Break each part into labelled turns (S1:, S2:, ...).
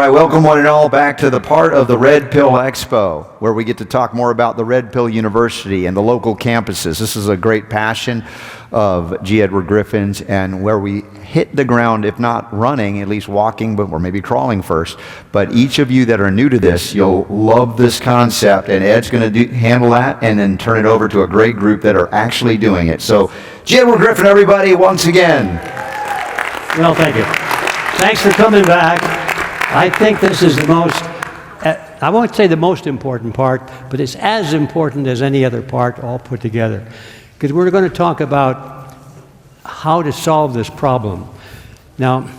S1: right, welcome one and all back to the part of the Red Pill Expo, where we get to talk more about the Red Pill University and the local campuses. This is a great passion of G. Edward Griffin's, and where we hit the ground, if not running, at least walking, or maybe crawling first. But each of you that are new to this, you'll love this concept, and Ed's going to handle that and then turn it over to a great group that are actually doing it. So, G. Edward Griffin, everybody, once again.
S2: Well, thank you. Thanks for coming back. I think this is the most, I won't say the most important part, but it's as important as any other part all put together. Because we're going to talk about how to solve this problem. Now,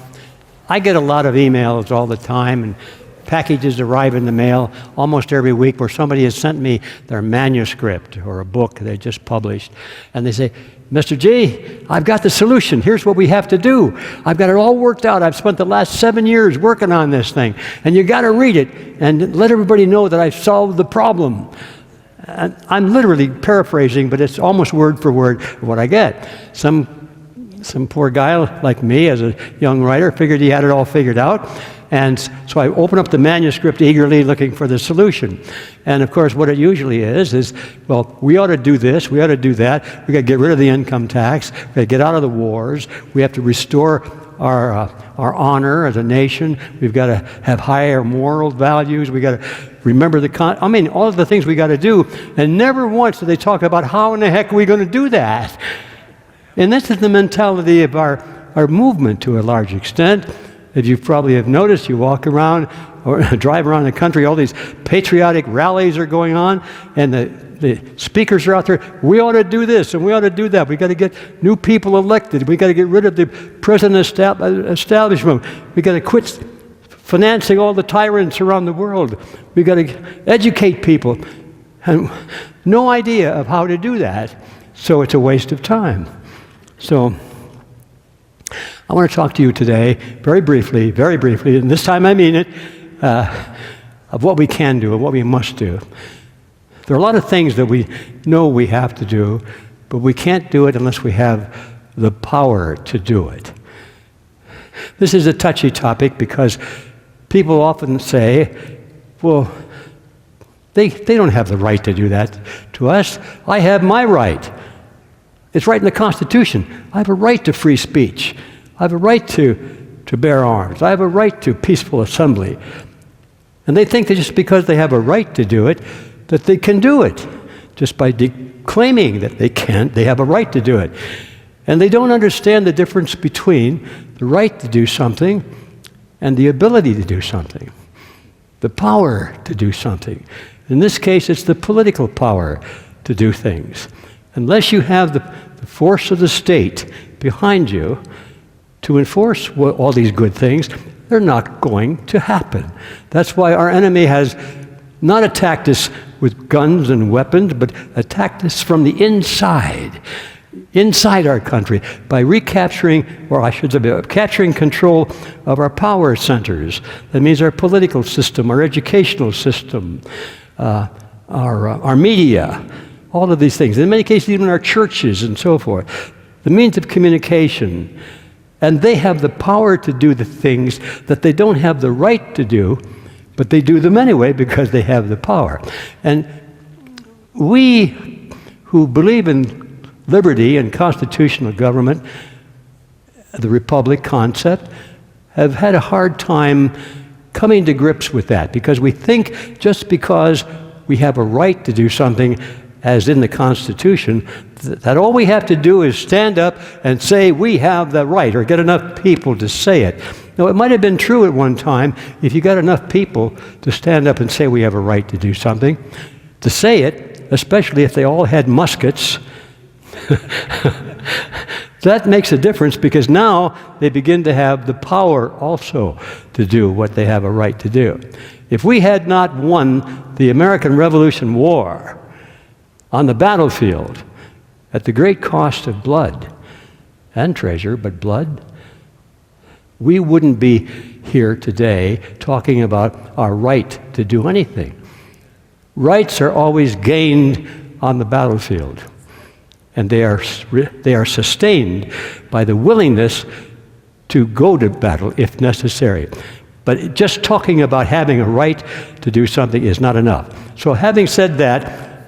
S2: I get a lot of emails all the time, and packages arrive in the mail almost every week where somebody has sent me their manuscript or a book they just published. And they say, Mr. G, I've got the solution. Here's what we have to do. I've got it all worked out. I've spent the last 7 years working on this thing. And you got to read it and let everybody know that I've solved the problem. And I'm literally paraphrasing, but it's almost word for word what I get. Some poor guy like me as a young writer figured he had it all figured out. And so I open up the manuscript eagerly looking for the solution. And of course what it usually is, well, we ought to do this, we ought to do that, we got to get rid of the income tax, we got to get out of the wars, we have to restore our honor as a nation, we've got to have higher moral values, we got to remember all of the things we got to do, and never once do they talk about how in the heck are we going to do that. And this is the mentality of our movement to a large extent. As you probably have noticed, you walk around or drive around the country, all these patriotic rallies are going on, and the speakers are out there, we ought to do this and we ought to do that. We got to get new people elected. We got to get rid of the present establishment. We got to quit financing all the tyrants around the world. We got to educate people. And no idea of how to do that, so it's a waste of time. So I want to talk to you today, very briefly, and this time I mean it, of what we can do and what we must do. There are a lot of things that we know we have to do, but we can't do it unless we have the power to do it. This is a touchy topic because people often say, well, they don't have the right to do that to us. I have my right. It's right in the Constitution. I have a right to free speech. I have a right to bear arms. I have a right to peaceful assembly. And they think that just because they have a right to do it, that they can do it. Just by claiming that they can't, they have a right to do it. And they don't understand the difference between the right to do something and the ability to do something. The power to do something. In this case, it's the political power to do things. Unless you have the force of the state behind you to enforce all these good things, they're not going to happen. That's why our enemy has not attacked us with guns and weapons, but attacked us from the inside our country, by recapturing, or I should say, capturing control of our power centers. That means our political system, our educational system, our media, all of these things. In many cases, even our churches and so forth. The means of communication. And they have the power to do the things that they don't have the right to do, but they do them anyway because they have the power. And we who believe in liberty and constitutional government, the republic concept, have had a hard time coming to grips with that, because we think just because we have a right to do something, as in the Constitution, that all we have to do is stand up and say we have the right, or get enough people to say it. Now, it might have been true at one time if you got enough people to stand up and say we have a right to do something, to say it, especially if they all had muskets. That makes a difference, because now they begin to have the power also to do what they have a right to do. If we had not won the American Revolution War on the battlefield at the great cost of blood and treasure, but blood, we wouldn't be here today talking about our right to do anything. Rights are always gained on the battlefield, and they are sustained by the willingness to go to battle if necessary. But just talking about having a right to do something is not enough. So having said that,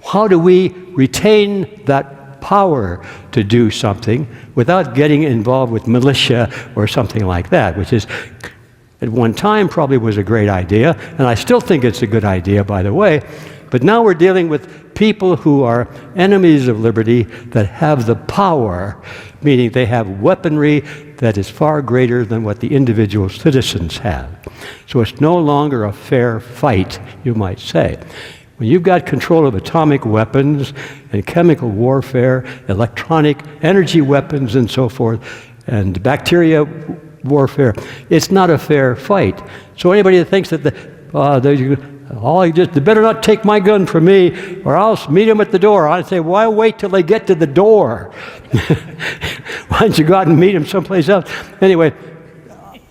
S2: how do we retain that power to do something without getting involved with militia or something like that, which is, at one time probably was a great idea, and I still think it's a good idea, by the way, but now we're dealing with people who are enemies of liberty that have the power, meaning they have weaponry that is far greater than what the individual citizens have. So it's no longer a fair fight, you might say. When you've got control of atomic weapons and chemical warfare, electronic energy weapons and so forth, and bacteria warfare, it's not a fair fight. So anybody that thinks that they better not take my gun from me, or I'll meet them at the door. I'd say, why wait till they get to the door? Why don't you go out and meet them someplace else? Anyway,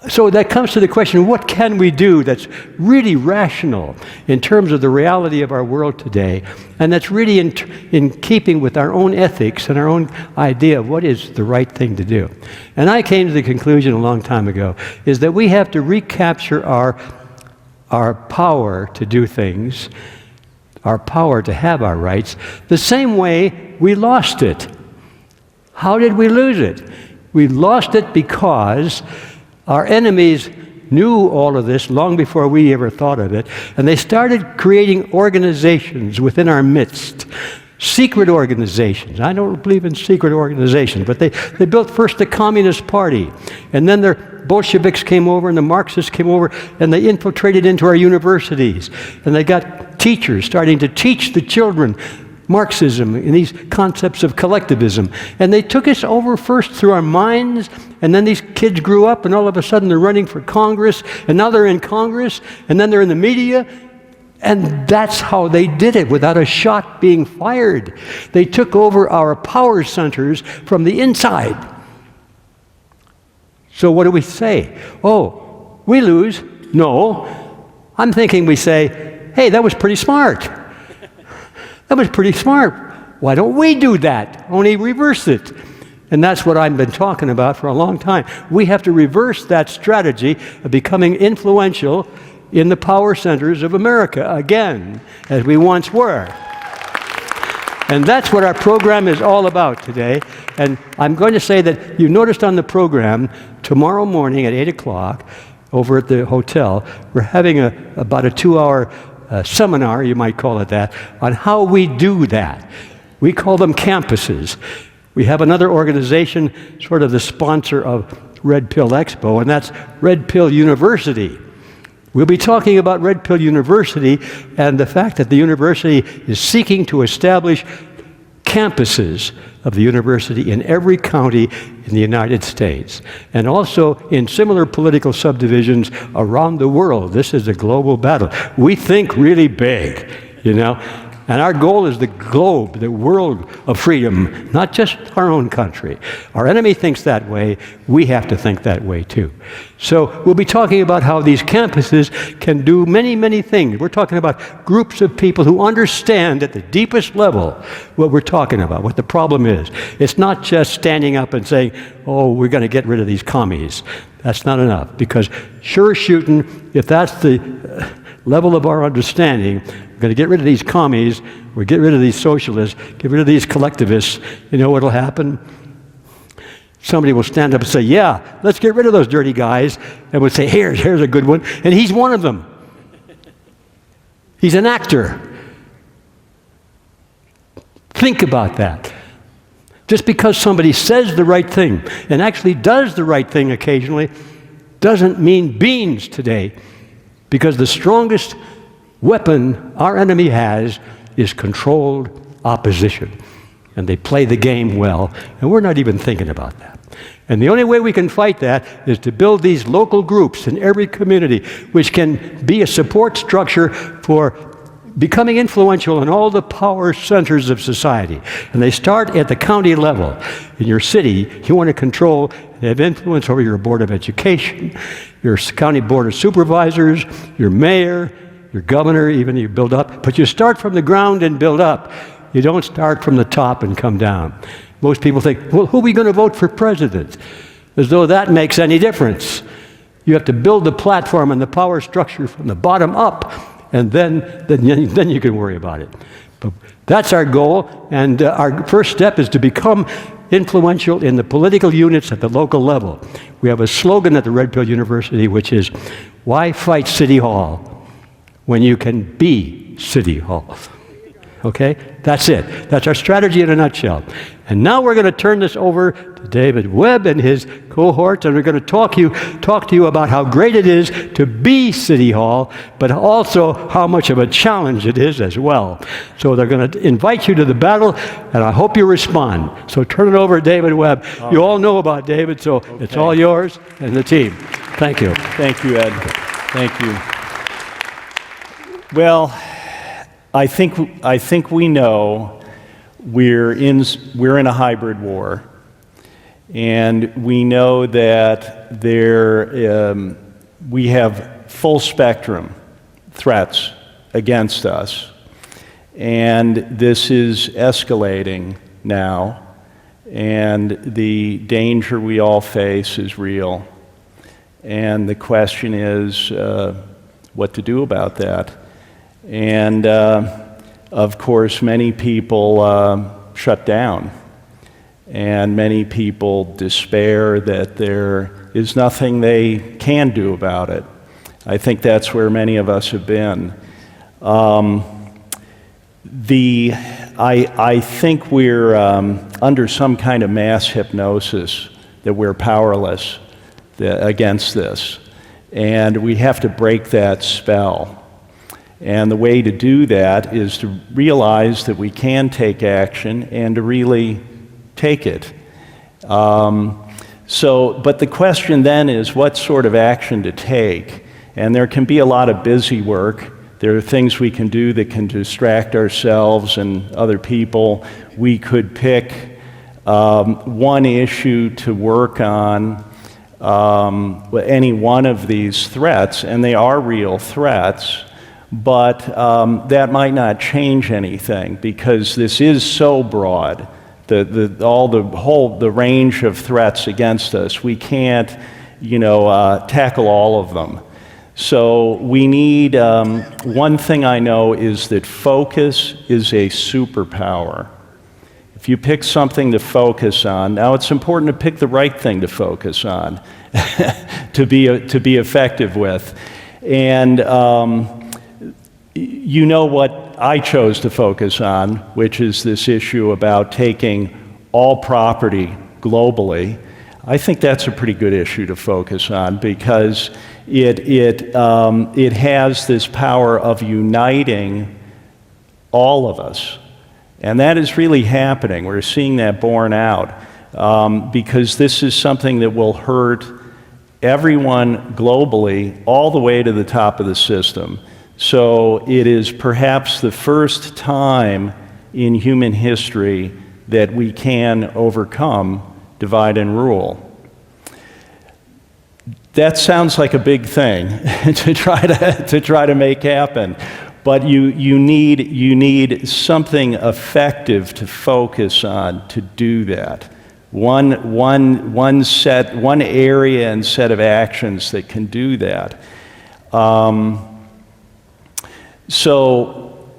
S2: so that comes to the question, what can we do that's really rational in terms of the reality of our world today, and that's really in keeping with our own ethics and our own idea of what is the right thing to do? And I came to the conclusion a long time ago, is that we have to recapture our power to do things, our power to have our rights, the same way we lost it. How did we lose it? We lost it because our enemies knew all of this long before we ever thought of it, and they started creating organizations within our midst, secret organizations. I don't believe in secret organizations, but they built first the Communist Party, and then the Bolsheviks came over and the Marxists came over, and they infiltrated into our universities, and they got teachers starting to teach the children Marxism and these concepts of collectivism. And they took us over first through our minds, and then these kids grew up, and all of a sudden they're running for Congress, and now they're in Congress, and then they're in the media. And that's how they did it, without a shot being fired. They took over our power centers from the inside. So what do we say? Oh, we lose? No. I'm thinking we say, hey, that was pretty smart. That was pretty smart. Why don't we do that? Only reverse it. And that's what I've been talking about for a long time. We have to reverse that strategy of becoming influential in the power centers of America again, as we once were. And that's what our program is all about today. And I'm going to say that you noticed on the program, tomorrow morning at 8 o'clock, over at the hotel, we're having about a 2-hour seminar, you might call it that, on how we do that. We call them campuses. We have another organization, sort of the sponsor of Red Pill Expo, and that's Red Pill University. We'll be talking about Red Pill University and the fact that the university is seeking to establish campuses of the university in every county in the United States, and also in similar political subdivisions around the world. This is a global battle. We think really big, you know, and our goal is the globe, the world of freedom, not just our own country. Our enemy thinks that way. We have to think that way too. So we'll be talking about how these campuses can do many, many things. We're talking about groups of people who understand at the deepest level what we're talking about, what the problem is. It's not just standing up and saying, oh, we're going to get rid of these commies. That's not enough, because sure shooting, if that's the level of our understanding, we're going to get rid of these commies, we get rid of these socialists, get rid of these collectivists, you know what'll happen? Somebody will stand up and say, yeah, let's get rid of those dirty guys, and we'll say, here's a good one, and he's one of them. He's an actor. Think about that. Just because somebody says the right thing and actually does the right thing occasionally doesn't mean beans today, because the strongest weapon our enemy has is controlled opposition. And they play the game well, and we're not even thinking about that. And the only way we can fight that is to build these local groups in every community, which can be a support structure for becoming influential in all the power centers of society. And they start at the county level. In your city, you want to control and have influence over your Board of Education, your county board of supervisors, your mayor, your governor, even you build up. But you start from the ground and build up. You don't start from the top and come down. Most people think, well, who are we going to vote for president? As though that makes any difference. You have to build the platform and the power structure from the bottom up, and then you can worry about it. But that's our goal, and our first step is to become influential in the political units at the local level. We have a slogan at the Red Pill University, which is, "Why fight City Hall when you can be City Hall?" Okay? That's it. That's our strategy in a nutshell. And now we're going to turn this over to David Webb and his cohorts, and we're going to talk to you about how great it is to be City Hall, but also how much of a challenge it is as well. So they're going to invite you to the battle, and I hope you respond. So turn it over to David Webb. You all know about David, so it's all yours and the team. Thank you.
S3: Thank you, Ed. Thank you. Well, I think we know we're in a hybrid war, and we know that we have full spectrum threats against us, and this is escalating now, and the danger we all face is real, and the question is what to do about that. And of course, many people shut down, and many people despair that there is nothing they can do about it. I think that's where many of us have been. I think we're under some kind of mass hypnosis that we're powerless against this, and we have to break that spell. And the way to do that is to realize that we can take action and to really take it. But the question then is what sort of action to take? And there can be a lot of busy work. There are things we can do that can distract ourselves and other people. We could pick one issue to work on, any one of these threats, and they are real threats. But that might not change anything because this is so broad. The range of threats against us, we can't, tackle all of them. So we need. One thing I know is that focus is a superpower. If you pick something to focus on, now it's important to pick the right thing to focus on, to be effective with, and. You know what I chose to focus on, which is this issue about taking all property globally. I think that's a pretty good issue to focus on because it has this power of uniting all of us. And that is really happening. We're seeing that borne out because this is something that will hurt everyone globally all the way to the top of the system. So it is perhaps the first time in human history that we can overcome divide and rule. That sounds like a big thing to try to make happen, but you need something effective to focus on to do that. One area and set of actions that can do that. So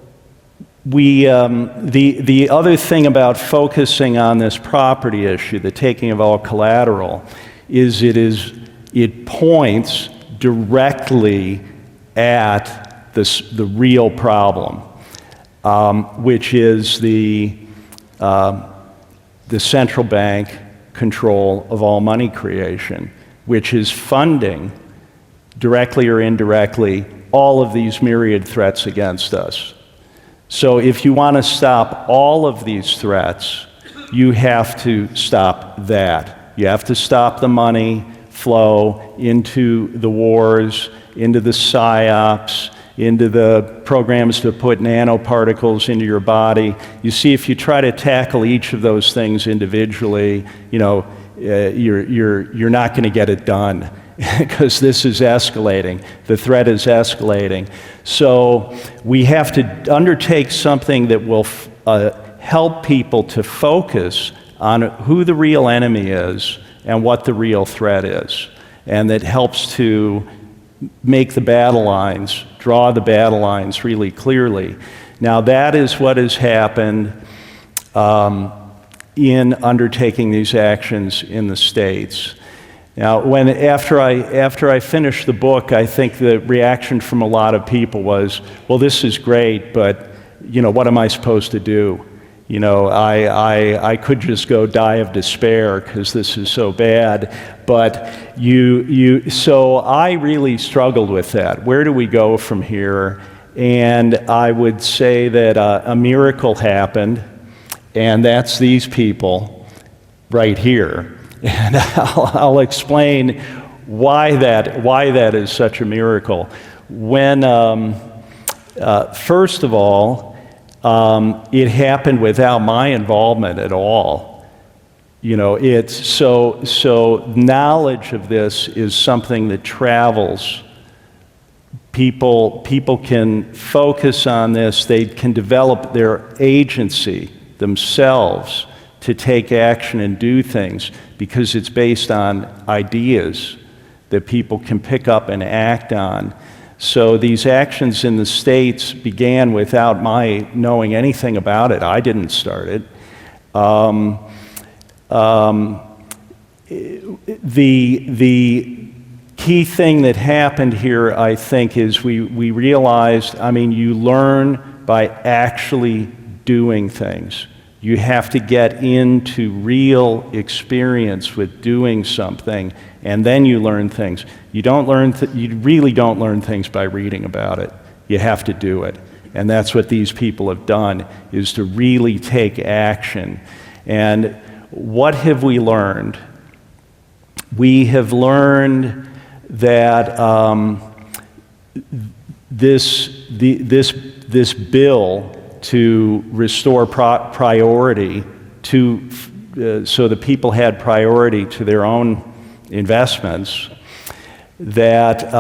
S3: the other thing about focusing on this property issue, the taking of all collateral, is it points directly at the real problem, which is the central bank control of all money creation, which is funding, directly or indirectly, all of these myriad threats against us. So if you want to stop all of these threats, you have to stop that. You have to stop the money flow into the wars, into the psyops, into the programs to put nanoparticles into your body. You see, if you try to tackle each of those things individually, you're not going to get it done because this is escalating. The threat is escalating. So we have to undertake something that will help people to focus on who the real enemy is and what the real threat is. and that helps to make the battle lines, draw the battle lines really clearly. Now that is what has happened in undertaking these actions in the states. Now, after I finished the book, I think the reaction from a lot of people was, well, this is great, but what am I supposed to do? I could just go die of despair because this is so bad. But so I really struggled with that. Where do we go from here? And I would say that a miracle happened, and that's these people right here. And I'll explain why that is such a miracle. When first of all, it happened without my involvement at all. It's so knowledge of this is something that travels. People can focus on this. They can develop their agency themselves to take action and do things because it's based on ideas that people can pick up and act on. So these actions in the states began without my knowing anything about it. I didn't start it. The key thing that happened here, I think, is we realized, you learn by actually doing things. You have to get into real experience with doing something, and then you learn things. You really don't learn things by reading about it. You have to do it. And that's what these people have done, is to really take action. And what have we learned? We have learned that this bill to restore priority so the people had priority to their own investments, that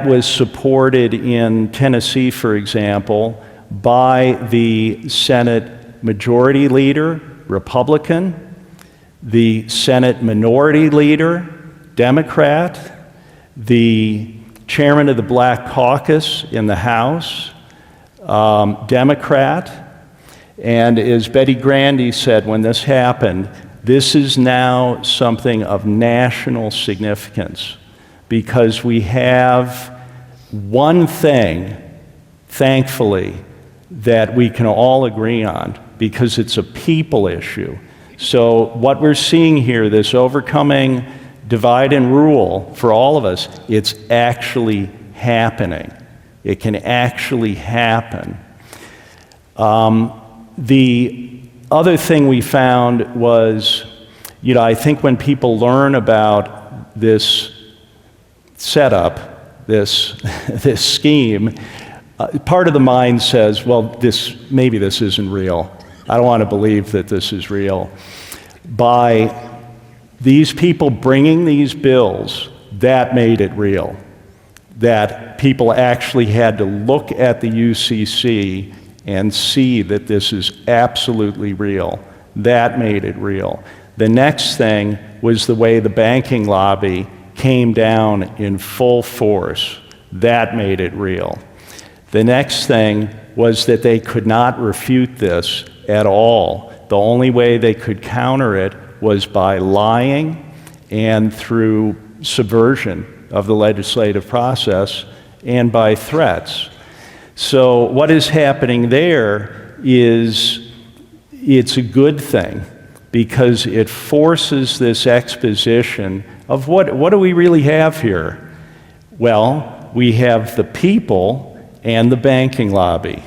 S3: was supported in Tennessee, for example, by the Senate Majority Leader, Republican, the Senate Minority Leader, Democrat, the Chairman of the Black Caucus in the House, Democrat. And as Betty Grande said when this happened, this is now something of national significance because we have one thing, thankfully, that we can all agree on because it's a people issue. So what we're seeing here, this overcoming divide and rule for all of us, it's actually happening. It can actually happen. The other thing we found was, I think when people learn about this setup, this scheme, part of the mind says, well, maybe this isn't real. I don't want to believe that this is real. By these people bringing these bills, that made it real. That people actually had to look at the UCC and see that this is absolutely real. That made it real. The next thing was the way the banking lobby came down in full force. That made it real. The next thing was that they could not refute this at all. The only way they could counter it was by lying and through subversion of the legislative process and by threats. So what is happening there is it's a good thing because it forces this exposition of what do we really have here? Well, we have the people and the banking lobby.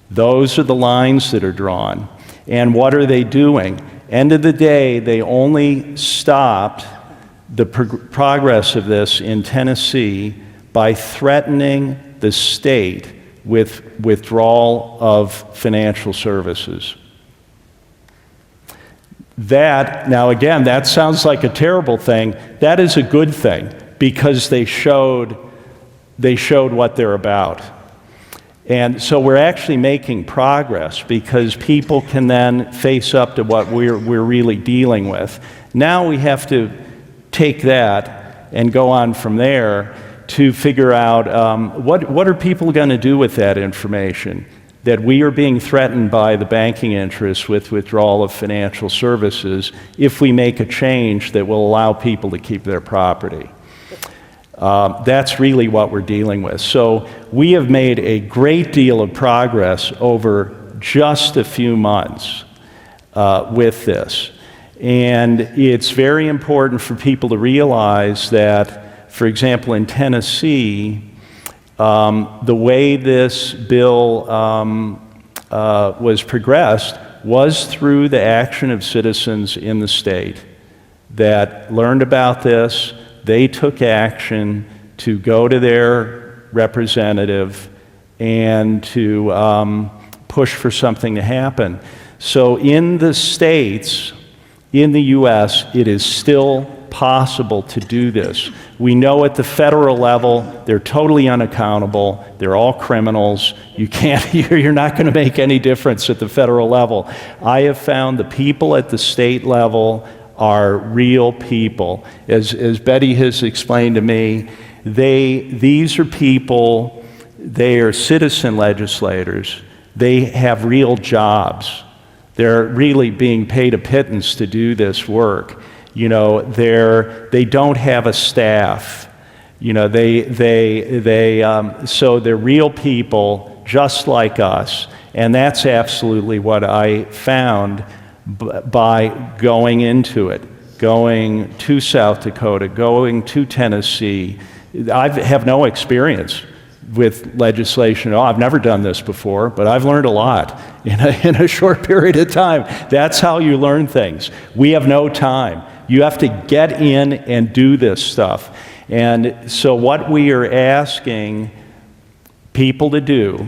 S3: Those are the lines that are drawn. And what are they doing? End of the day, they only stopped the progress of this in Tennessee by threatening the state with withdrawal of financial services. Now again, that sounds like a terrible thing. That is a good thing because they showed what they're about. And so we're actually making progress because people can then face up to what we're really dealing with. Now we have to take that and go on from there to figure out what are people going to do with that information, that we are being threatened by the banking interests with withdrawal of financial services if we make a change that will allow people to keep their property. That's really what we're dealing with. So we have made a great deal of progress over just a few months with this. And it's very important for people to realize that, for example, in Tennessee, the way this bill was progressed was through the action of citizens in the state that learned about this. They took action to go to their representative and to push for something to happen. So in the states, in the U.S., it is still possible to do this. We know at the federal level, they're totally unaccountable. They're all criminals. You can't, you're not going to make any difference at the federal level. I have found the people at the state level are real people. As Betty has explained to me, these are people, they are citizen legislators. They have real jobs. They're really being paid a pittance to do this work. You know, they don't have a staff. You know, so they're real people just like us. And that's absolutely what I found by going into it, going to South Dakota, going to Tennessee. I have no experience with legislation at all. I've never done this before, but I've learned a lot in a short period of time. That's how you learn things. We have no time. You have to get in and do this stuff. And so what we are asking people to do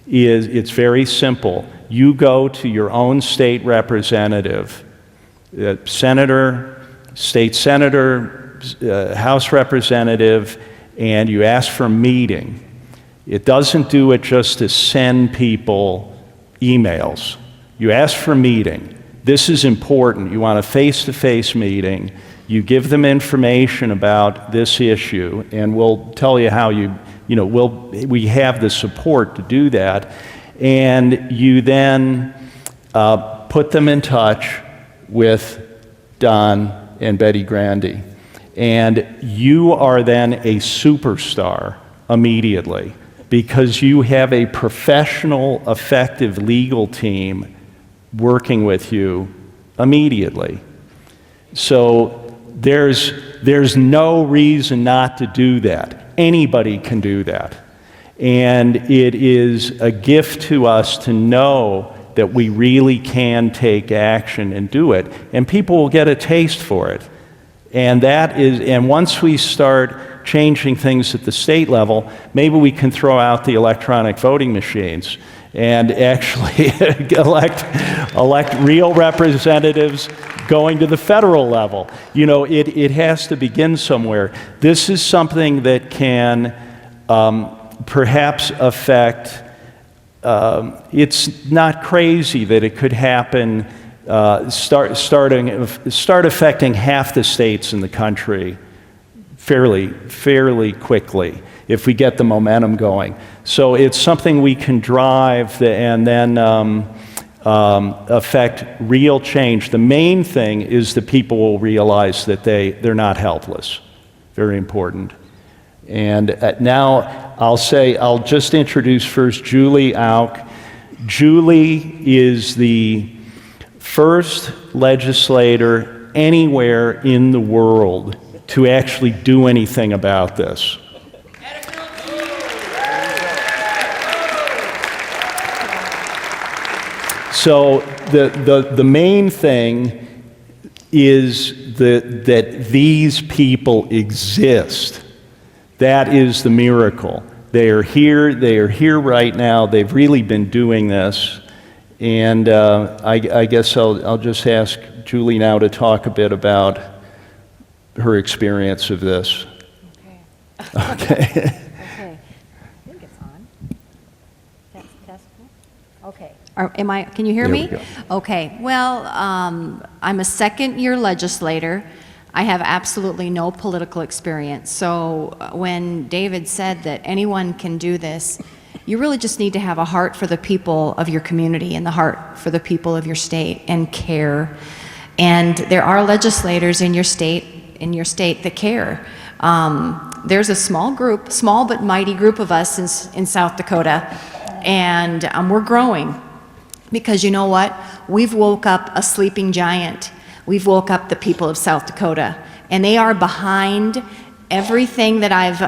S3: is, it's very simple. You go to your own state representative, senator, state senator, House representative, and you ask for a meeting. It doesn't do it just to send people emails. You ask for a meeting. This is important. You want a face-to-face meeting. You give them information about this issue, and we'll tell you how we have the support to do that. And you then put them in touch with Don and Better Grande. And you are then a superstar immediately, because you have a professional, effective legal team working with you immediately. So there's no reason not to do that. Anybody can do that. And it is a gift to us to know that we really can take action and do it, and people will get a taste for it. And once we start changing things at the state level, maybe we can throw out the electronic voting machines and actually elect real representatives going to the federal level. You know, it has to begin somewhere. This is something that can perhaps affect, it's not crazy that it could happen, start affecting half the states in the country fairly quickly if we get the momentum going. So it's something we can drive and then affect real change. The main thing is that people will realize that they're not helpless. Very important. And now I'll just introduce first Julie Auk. Julie is the first legislator anywhere in the world to actually do anything about this. So the main thing is that these people exist. That is the miracle. They are here right now. They've really been doing this. And I guess I'll just ask Julie now to talk a bit about her experience of this.
S4: Okay.
S3: Okay.
S4: Okay. I think it's on. Test. Okay. Can you hear
S3: There
S4: me?
S3: we go.
S4: Okay. Well, I'm a second-year legislator.
S5: I have absolutely no political experience. So when David said that anyone can do this, you really just need to have a heart for the people of your community and the heart for the people of your state and care. And there are legislators in your state that care. There's a small group, small but mighty group of us in South Dakota, and we're growing. Because you know what? We've woke up a sleeping giant. We've woke up the people of South Dakota, and they are behind everything that I've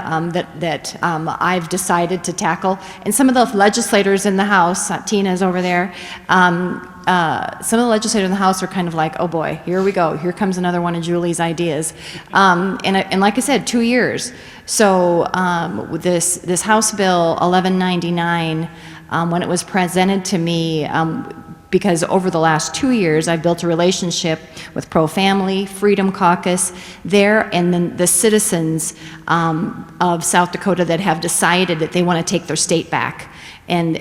S5: decided to tackle. And some of the legislators in the House, Tina's over there, some of the legislators in the House are kind of like, oh boy, here we go. Here comes another one of Julie's ideas. And like I said, 2 years. So this House Bill 1199, when it was presented to me, because over the last 2 years, I've built a relationship with Pro-Family, Freedom Caucus there, and then the citizens of South Dakota that have decided that they want to take their state back. And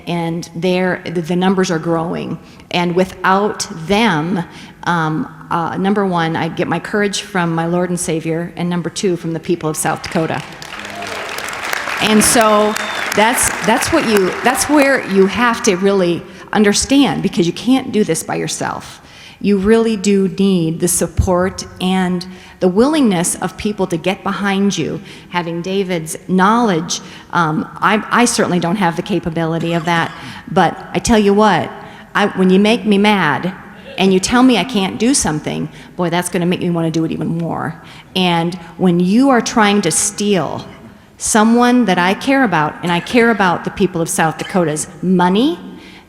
S5: the numbers are growing. And without them, number one, I get my courage from my Lord and Savior, and number two, from the people of South Dakota. And so that's where you have to really understand, because you can't do this by yourself. You really do need the support and the willingness of people to get behind you. Having David's knowledge, I certainly don't have the capability of that, but I tell you what, when you make me mad and you tell me I can't do something, boy, that's going to make me want to do it even more. And when you are trying to steal someone that I care about, and I care about the people of South Dakota's money,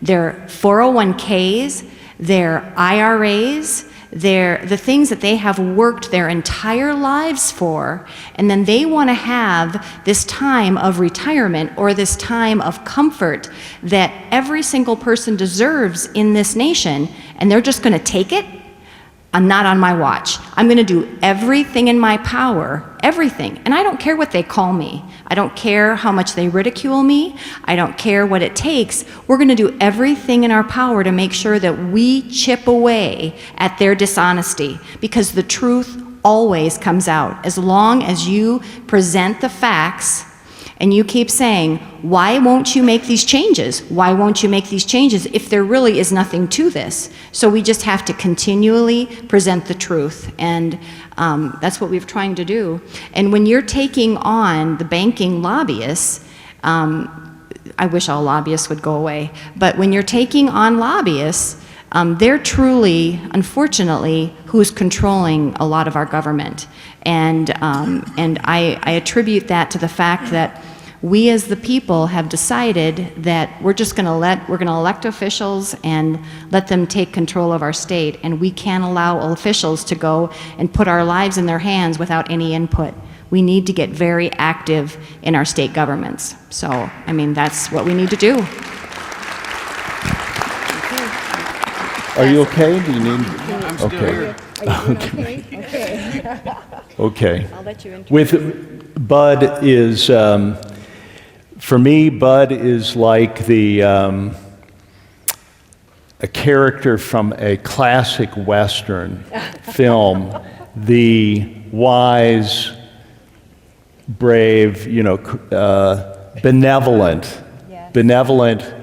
S5: their 401ks, their IRAs, the things that they have worked their entire lives for, and then they want to have this time of retirement or this time of comfort that every single person deserves in this nation, and they're just going to take it? I'm not on my watch. I'm going to do everything in my power, everything. And I don't care what they call me. I don't care how much they ridicule me. I don't care what it takes. We're going to do everything in our power to make sure that we chip away at their dishonesty, because the truth always comes out. As long as you present the facts and you keep saying, why won't you make these changes? Why won't you make these changes if there really is nothing to this? So we just have to continually present the truth, and that's what we're trying to do. And when you're taking on the banking lobbyists, I wish all lobbyists would go away, but when you're taking on lobbyists, they're truly, unfortunately, who's controlling a lot of our government. And I attribute that to the fact that we as the people have decided that we're going to elect officials and let them take control of our state, and we can't allow officials to go and put our lives in their hands without any input. We need to get very active in our state governments. So, I mean, that's what we need to do.
S3: Are you okay? Do you need?
S6: I'm still here.
S3: Okay. Okay.
S5: I'll let you introduce.
S3: With Bud is, for me, Bud is like a character from a classic Western film, the wise, brave, benevolent,
S5: Yes.
S3: benevolent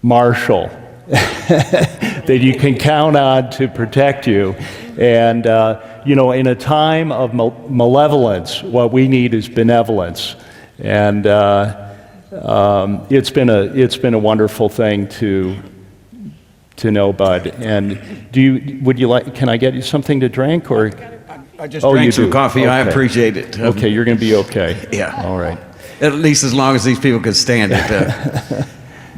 S3: marshal that you can count on to protect you. And, in a time of malevolence, what we need is benevolence. And it's been a wonderful thing to know Bud. And can I get you something to drink, or?
S6: I just
S3: Oh,
S6: drank
S3: you
S6: some
S3: do?
S6: coffee. I
S3: Okay.
S6: appreciate it.
S3: Okay, you're going to be okay.
S6: Yeah.
S3: All right.
S6: At least as long as these people could stand it.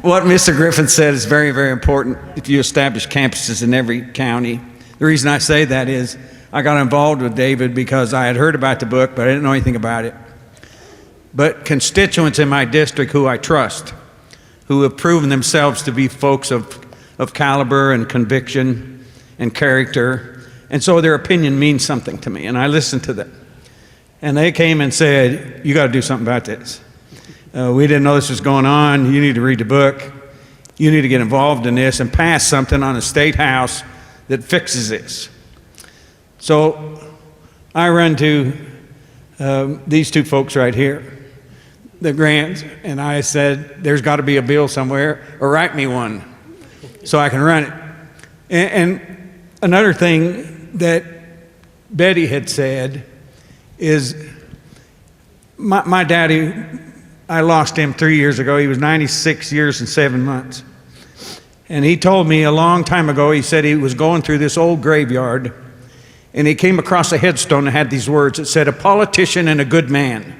S6: What Mr. Griffin said is very, very important. If you establish campuses in every county, the reason I say that is I got involved with David because I had heard about the book, but I didn't know anything about it. But constituents in my district who I trust, who have proven themselves to be folks of caliber and conviction and character, and so their opinion means something to me, and I listened to them. And they came and said, you got to do something about this. We didn't know this was going on. You need to read the book. You need to get involved in this and pass something on the state house that fixes this. So I run to these two folks right here, the Grands, and I said, there's got to be a bill somewhere, or write me one so I can run it. And another thing that Betty had said is, my daddy, I lost him 3 years ago. He was 96 years and 7 months. And he told me a long time ago, he said he was going through this old graveyard, and he came across a headstone that had these words. It said, "A politician and a good man."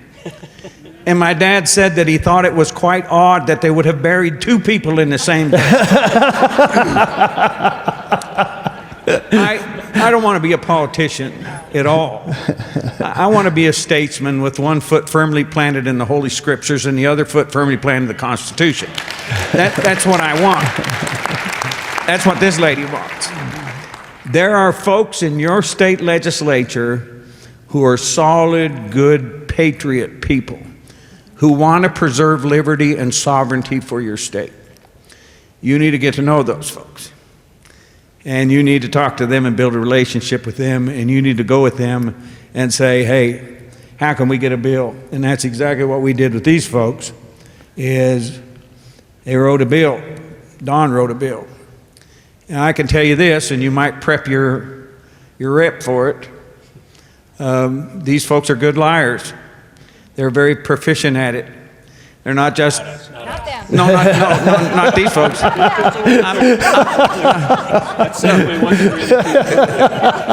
S6: And my dad said that he thought it was quite odd that they would have buried two people in the same day. I don't want to be a politician at all. I want to be a statesman with one foot firmly planted in the Holy Scriptures and the other foot firmly planted in the Constitution. That's what I want. That's what this lady wants. There are folks in your state legislature who are solid, good, patriot people who want to preserve liberty and sovereignty for your state. You need to get to know those folks. And you need to talk to them and build a relationship with them, and you need to go with them and say, hey, how can we get a bill? And that's exactly what we did with these folks, is they wrote a bill. Don wrote a bill. And I can tell you this, and you might prep your rep for it. These folks are good liars. They're very proficient at it. They're not just...
S4: Not them.
S6: No, not these folks.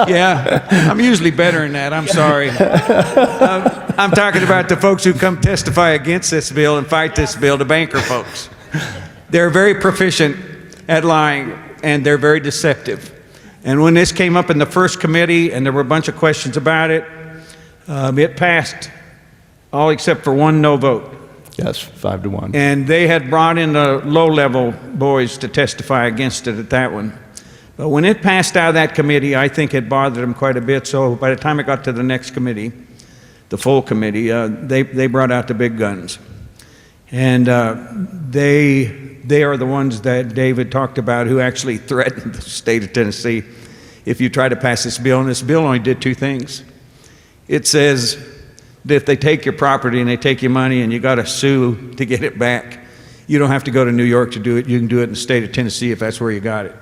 S6: Yeah, I'm usually better than that. I'm sorry. I'm talking about the folks who come testify against this bill and fight this bill, the banker folks. They're very proficient at lying, and they're very deceptive. And when this came up in the first committee, and there were a bunch of questions about it, it passed, all except for one no vote.
S3: Yes, 5-1.
S6: And they had brought in the low-level boys to testify against it at that one. But when it passed out of that committee, I think it bothered them quite a bit. So by the time it got to the next committee, the full committee, they brought out the big guns. And they are the ones that David talked about who actually threatened the state of Tennessee if you try to pass this bill. And this bill only did two things. It says that if they take your property and they take your money and you got to sue to get it back, you don't have to go to New York to do it. You can do it in the state of Tennessee if that's where you got it.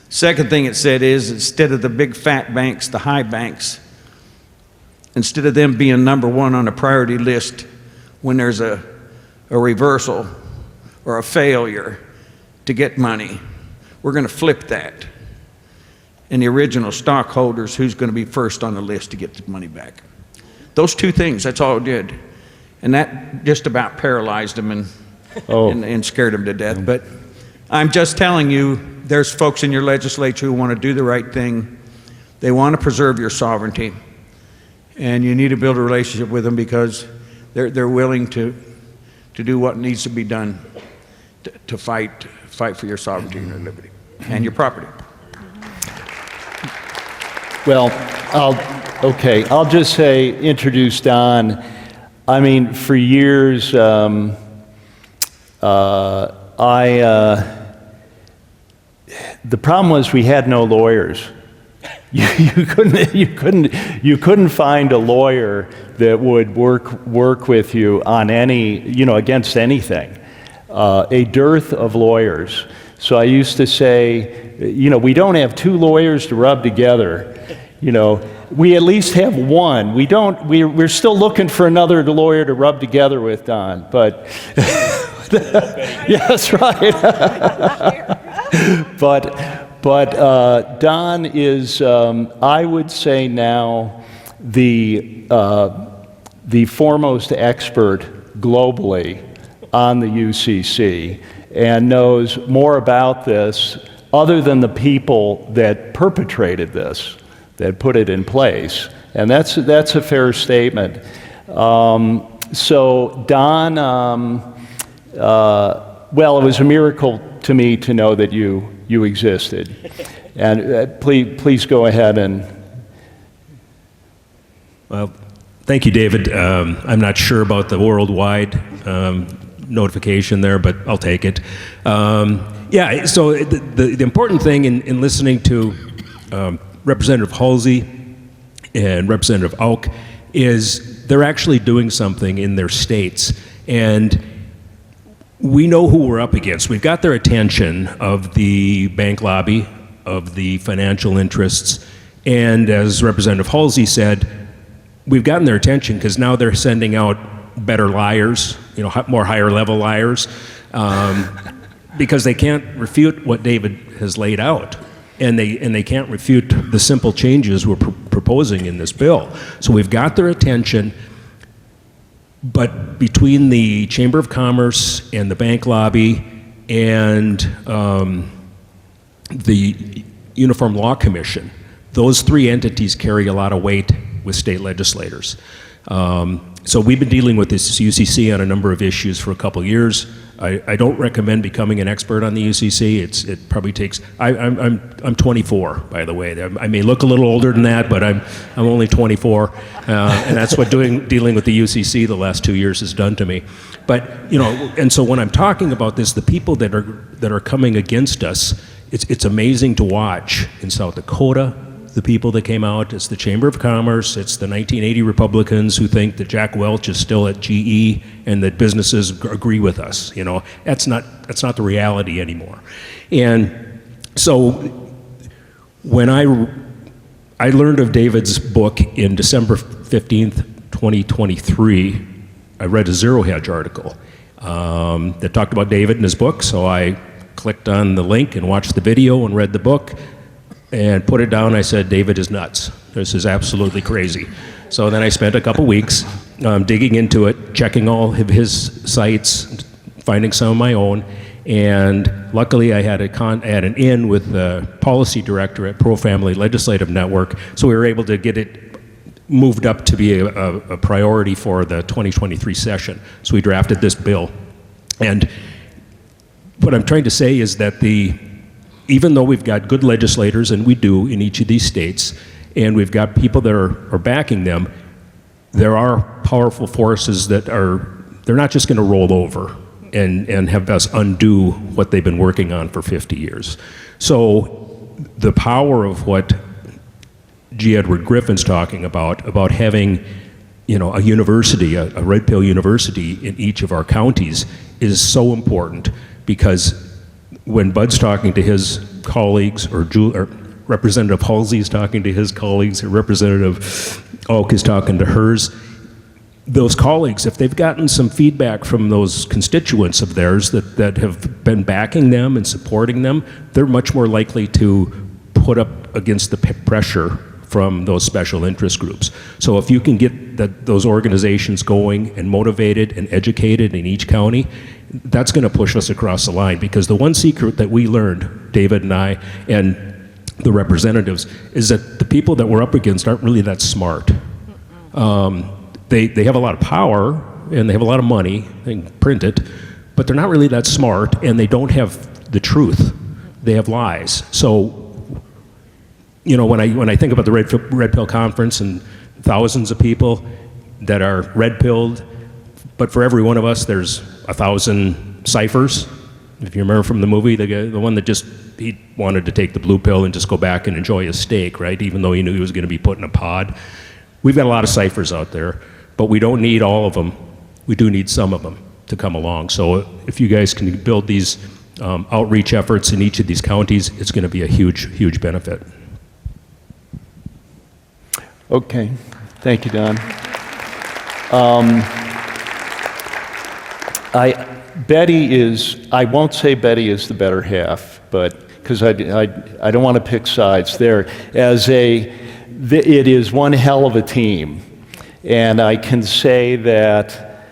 S6: Second thing it said is, instead of the big fat banks, the high banks, instead of them being number one on a priority list when there's a reversal or a failure to get money, we're going to flip that. And the original stockholders, who's going to be first on the list to get the money back. Those two things, that's all it did. And that just about paralyzed them and scared them to death. But I'm just telling you, there's folks in your legislature who want to do the right thing. They want to preserve your sovereignty. And you need to build a relationship with them because they're willing to do what needs to be done to fight for your sovereignty and your liberty and your property.
S3: Well, I'll just say, introduce Don. I mean, for years, the problem was we had no lawyers. You couldn't find a lawyer that would work with you on against anything. A dearth of lawyers. So I used to say, we don't have two lawyers to rub together. We at least have one. We're still looking for another lawyer to rub together with, Don. But yes, right. But Don is, I would say now, the foremost expert globally on the UCC and knows more about this other than the people that perpetrated this, that put it in place. And that's a fair statement. So Don, well, it was a miracle to me to know that you existed. And please go ahead and...
S7: Well, thank you, David. I'm not sure about the worldwide notification there, but I'll take it. Yeah, so the important thing in listening to Representative Halsey and Representative Auk, is they're actually doing something in their states. And we know who we're up against. We've got their attention of the bank lobby, of the financial interests, and as Representative Halsey said, we've gotten their attention because now they're sending out better liars, more higher level liars, because they can't refute what David has laid out. And they can't refute the simple changes we're proposing in this bill. So we've got their attention, but between the Chamber of Commerce and the bank lobby and the Uniform Law Commission, those three entities carry a lot of weight with state legislators. So we've been dealing with this UCC on a number of issues for a couple of years. I don't recommend becoming an expert on the UCC. It probably takes. I'm 24, by the way. I may look a little older than that, but I'm only 24, and that's what dealing with the UCC the last 2 years has done to me. But and so when I'm talking about this, the people that are coming against us, it's amazing to watch in South Dakota. The people that came out, it's the Chamber of Commerce, it's the 1980 Republicans who think that Jack Welch is still at GE and that businesses agree with us. That's not the reality anymore. And so when I learned of David's book in December 15th, 2023, I read a Zero Hedge article that talked about David and his book, so I clicked on the link and watched the video and read the book and put it down. I said, David is nuts. This is absolutely crazy. So then I spent a couple weeks digging into it, checking all of his sites, finding some of my own, and luckily I had an in with the policy director at Pro Family Legislative Network, so we were able to get it moved up to be a priority for the 2023 session. So we drafted this bill. And what I'm trying to say is that even though we've got good legislators, and we do in each of these states, and we've got people that are backing them, there are powerful forces that they're not just going to roll over and have us undo what they've been working on for 50 years. So the power of what G. Edward Griffin's talking about having a university, a red pill university in each of our counties is so important, because when Bud's talking to his colleagues, or Representative Halsey is talking to his colleagues, or Representative Oak is talking to hers, those colleagues, if they've gotten some feedback from those constituents of theirs that have been backing them and supporting them, they're much more likely to put up against the pressure from those special interest groups. So if you can get those organizations going and motivated and educated in each county, that's going to push us across the line. Because the one secret that we learned, David and I and the representatives, is that the people that we're up against aren't really that smart. They have a lot of power and they have a lot of money, they can print it, but they're not really that smart, and they don't have the truth. They have lies. So when I think about the Red Pill Conference and thousands of people that are red-pilled, but for every one of us, there's 1,000 ciphers. If you remember from the movie, the one that he wanted to take the blue pill and just go back and enjoy his steak, right? Even though he knew he was going to be put in a pod. We've got a lot of ciphers out there, but we don't need all of them. We do need some of them to come along. So if you guys can build these outreach efforts in each of these counties, it's going to be a huge, huge benefit.
S3: Okay, thank you, Don. I won't say Betty is the better half, but because I don't want to pick sides there. It is one hell of a team, and I can say that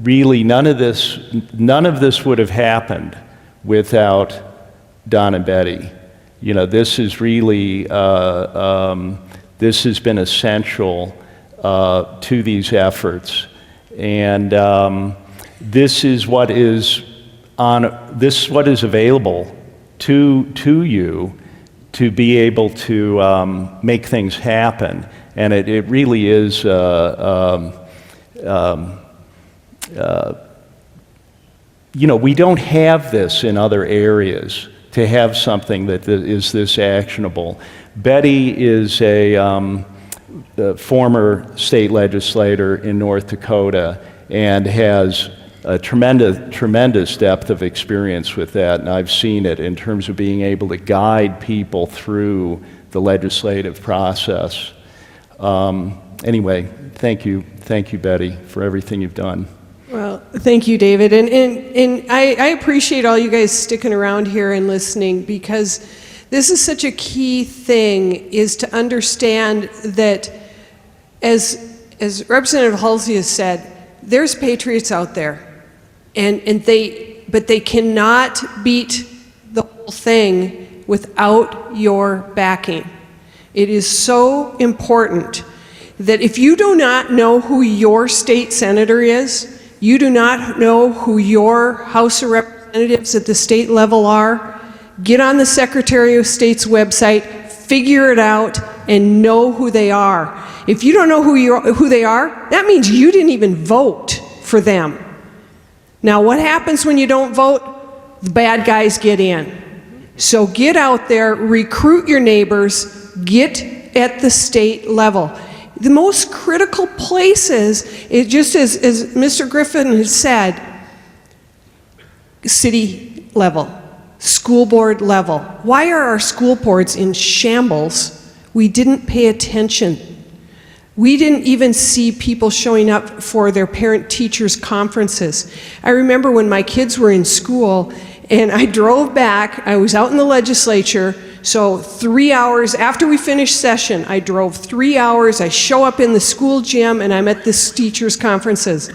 S3: really none of this would have happened without Don and Betty. This is really this has been essential to these efforts, and this is what is available to you to be able to make things happen, and it really is. We don't have this in other areas. to have something that is this actionable. Betty is a former state legislator in North Dakota and has a tremendous depth of experience with that, and I've seen it in terms of being able to guide people through the legislative process. Anyway, thank you, Betty, for everything you've done.
S8: Well, thank you, David. And I appreciate all you guys sticking around here and listening, because this is such a key thing, is to understand that, as Representative Halsey has said, there's patriots out there, but they cannot beat the whole thing without your backing. It is so important that if you do not know who your state senator is, you do not know who your House of Representatives at the state level are, get on the Secretary of State's website, figure it out, and know who they are. If you don't know who they are, that means you didn't even vote for them. Now, what happens when you don't vote? The bad guys get in. So get out there, recruit your neighbors, get at the state level. The most critical places, just as Mr. Griffin has said, city level, school board level. Why are our school boards in shambles? We didn't pay attention. We didn't even see people showing up for their parent-teachers conferences. I remember when my kids were in school and I drove back, I was out in the legislature, so 3 hours after we finished session, I drove 3 hours, I show up in the school gym and I'm at this teachers' conferences.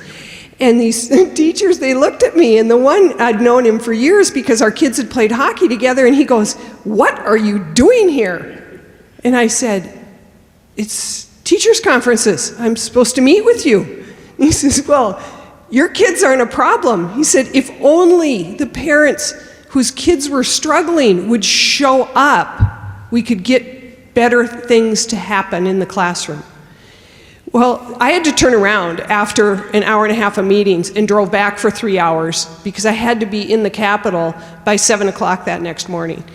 S8: And these teachers, they looked at me, and the one, I'd known him for years because our kids had played hockey together, and he goes, "What are you doing here?" And I said, "It's teachers' conferences. I'm supposed to meet with you." And he says, "Well, your kids aren't a problem." He said, "If only the parents whose kids were struggling would show up, we could get better things to happen in the classroom." Well, I had to turn around after an hour and a half of meetings and drove back for 3 hours because I had to be in the Capitol by 7 o'clock that next morning.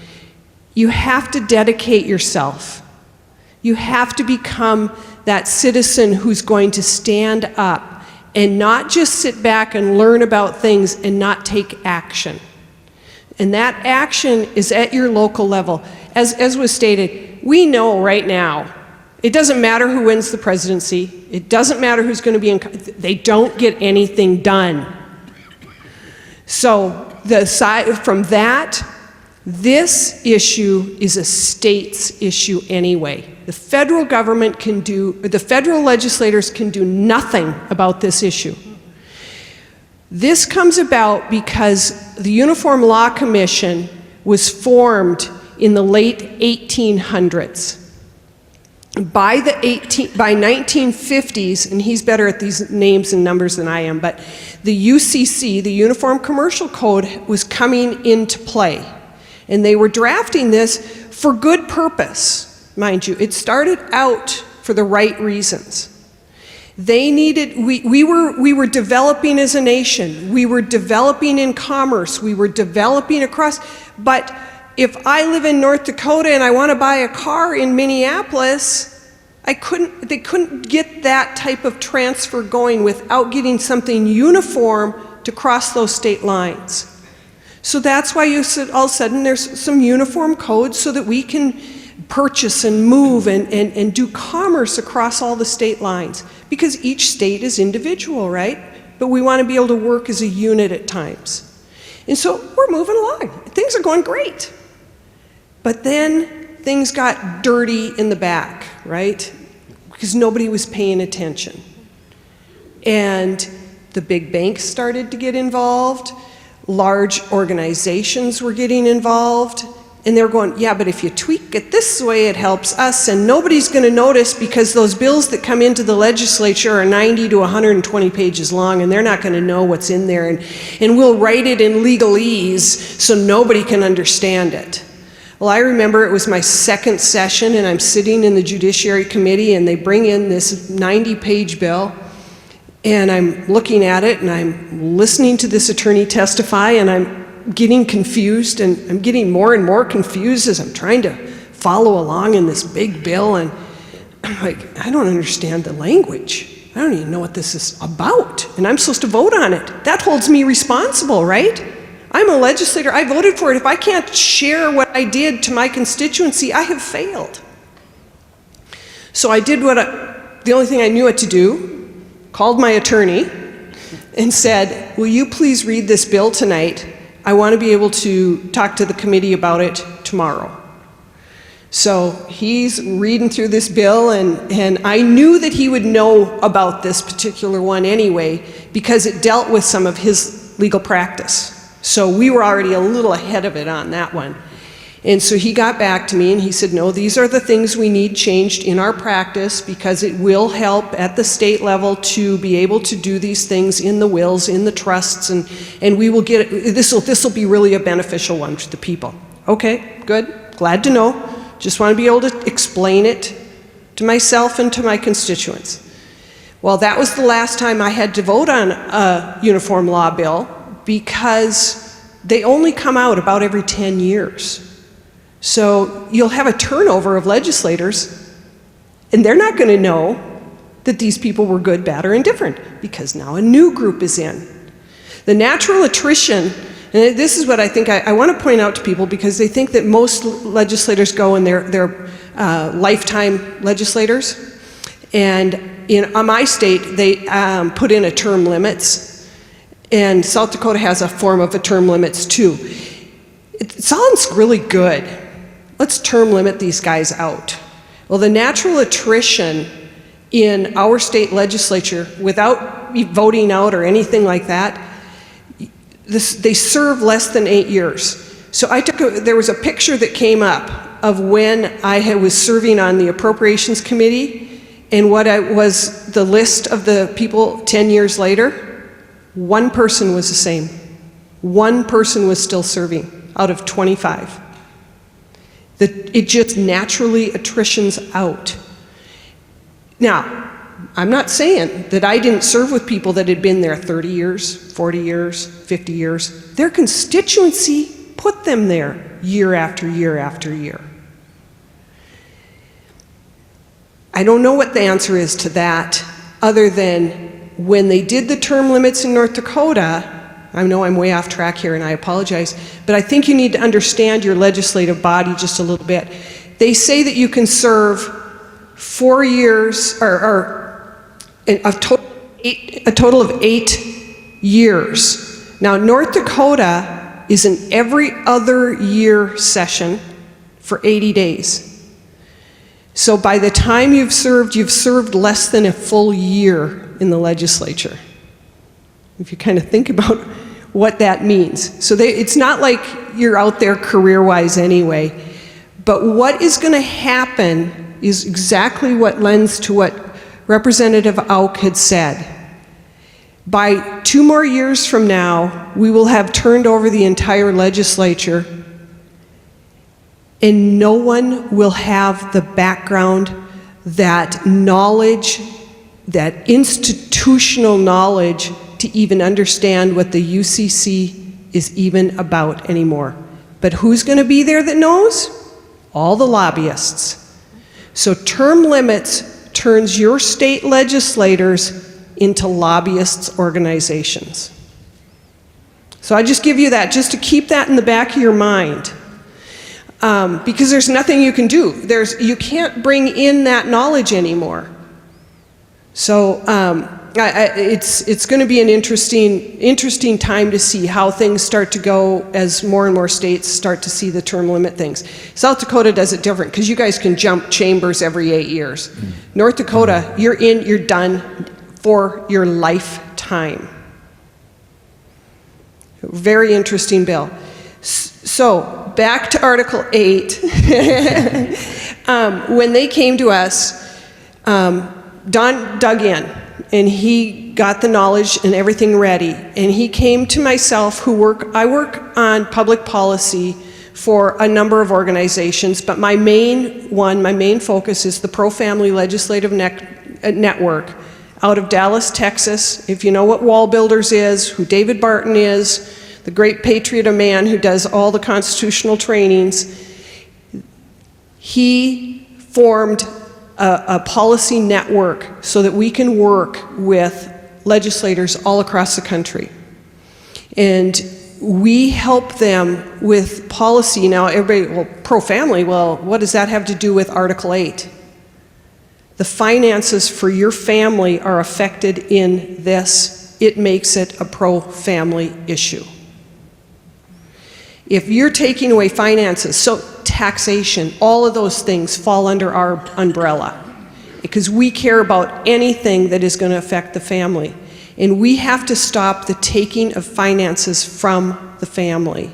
S8: You have to dedicate yourself. You have to become that citizen who's going to stand up and not just sit back and learn about things and not take action. And that action is at your local level. As was stated, we know right now, it doesn't matter who wins the presidency, it doesn't matter who's going to be in, they don't get anything done. So from that, this issue is a state's issue anyway. The federal government the federal legislators can do nothing about this issue. This comes about because the Uniform Law Commission was formed in the late 1800s. By 1950s, and he's better at these names and numbers than I am, but the UCC, the Uniform Commercial Code, was coming into play. And they were drafting this for good purpose, mind you. It started out for the right reasons. We were developing as a nation. We were developing in commerce. We were developing across, but if I live in North Dakota and I want to buy a car in Minneapolis, they couldn't get that type of transfer going without getting something uniform to cross those state lines. So that's why you said all of a sudden there's some uniform codes so that we can purchase and move and do commerce across all the state lines, because each state is individual, right? But we want to be able to work as a unit at times. And so we're moving along. Things are going great. But then things got dirty in the back, right? Because nobody was paying attention. And the big banks started to get involved. Large organizations were getting involved. And they were going, yeah, but if you tweak it this way, it helps us. And nobody's going to notice because those bills that come into the legislature are 90 to 120 pages long, and they're not going to know what's in there. And we'll write it in legalese so nobody can understand it. Well, I remember it was my second session, and I'm sitting in the Judiciary Committee, and they bring in this 90-page bill, and I'm looking at it, and I'm listening to this attorney testify, and getting confused, and I'm getting more and more confused as I'm trying to follow along in this big bill, and I'm like, I don't understand the language. I don't even know what this is about, and I'm supposed to vote on it. That holds me responsible, right? I'm a legislator. I voted for it. If I can't share what I did to my constituency, I have failed. So I did the only thing I knew what to do, called my attorney and said, will you please read this bill tonight? I want to be able to talk to the committee about it tomorrow. So he's reading through this bill, and I knew that he would know about this particular one anyway, because it dealt with some of his legal practice. So we were already a little ahead of it on that one. And so he got back to me and he said, no, these are the things we need changed in our practice, because it will help at the state level to be able to do these things in the wills, in the trusts, and we will get it. This will be really a beneficial one to the people. Okay, good, glad to know. Just want to be able to explain it to myself and to my constituents. Well, that was the last time I had to vote on a uniform law bill, because they only come out about every 10 years. So you'll have a turnover of legislators, and they're not going to know that these people were good, bad, or indifferent, because now a new group is in. The natural attrition, and this is what I think I want to point out to people, because they think that most legislators go and they're lifetime legislators. And in my state, they put in a term limits, and South Dakota has a form of a term limits too. It sounds really good. Let's term limit these guys out. Well, the natural attrition in our state legislature, without voting out or anything like that, they serve less than 8 years. So there was a picture that came up of when I was serving on the Appropriations Committee, and what was the list of the people 10 years later. One person was the same. One person was still serving out of 25. It just naturally attritions out. Now, I'm not saying that I didn't serve with people that had been there 30 years, 40 years, 50 years. Their constituency put them there year after year after year. I don't know what the answer is to that, other than when they did the term limits in North Dakota. I know I'm way off track here and I apologize, but I think you need to understand your legislative body just a little bit. They say that you can serve 4 years, or a total of 8 years. Now, North Dakota is an every other year session for 80 days. So by the time you've served less than a full year in the legislature. If you kind of think about what that means. So it's not like you're out there career-wise anyway. But what is going to happen is exactly what lends to what Representative Auk had said. By 2 more years from now, we will have turned over the entire legislature, and no one will have the background, that knowledge, that institutional knowledge to even understand what the UCC is even about anymore. But who's going to be there that knows? All the lobbyists. So term limits turns your state legislators into lobbyists' organizations. So I just give you that, just to keep that in the back of your mind. Because there's nothing you can do. You can't bring in that knowledge anymore. So it's going to be an interesting time to see how things start to go as more and more states start to see the term limit things. South Dakota does it different, because you guys can jump chambers every 8 years. North Dakota, you're done for your lifetime. Very interesting bill. So back to Article 8. When they came to us, Don dug in, and he got the knowledge and everything ready. And he came to myself, I work on public policy for a number of organizations, but my main focus is the Pro-Family Legislative Network out of Dallas, Texas. If you know what Wall Builders is, who David Barton is, the great patriot of man who does all the constitutional trainings, he formed a policy network so that we can work with legislators all across the country. And we help them with policy. Now, everybody, well, pro-family, well, what does that have to do with Article 8? The finances for your family are affected in this. It makes it a pro-family issue. If you're taking away finances, so taxation, all of those things fall under our umbrella because we care about anything that is going to affect the family. And we have to stop the taking of finances from the family.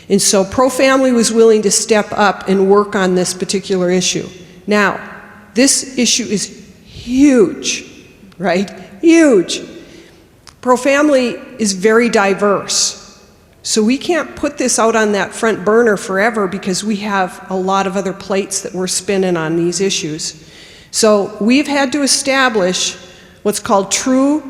S8: And so pro-family was willing to step up and work on this particular issue. Now, this issue is huge, right? Huge. Pro-family is very diverse. So we can't put this out on that front burner forever because we have a lot of other plates that we're spinning on these issues. So we've had to establish what's called True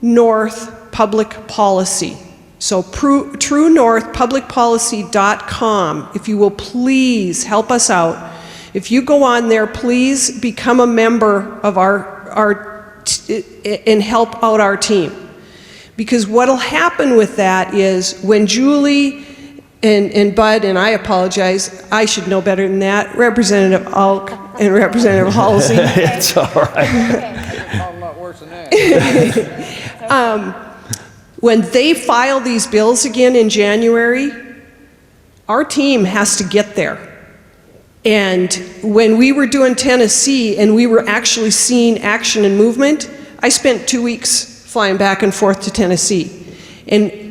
S8: North Public Policy. So truenorthpublicpolicy.com, if you will please help us out. If you go on there, please become a member of and help out our team. Because what'll happen with that is when Julie and Bud, and I apologize, I should know better than that, Representative Alk and Representative Halsey.
S3: It's all right.
S6: A lot worse than that.
S8: When they file these bills again in January, our team has to get there. And when we were doing Tennessee and we were actually seeing action and movement, I spent 2 weeks flying back and forth to Tennessee. And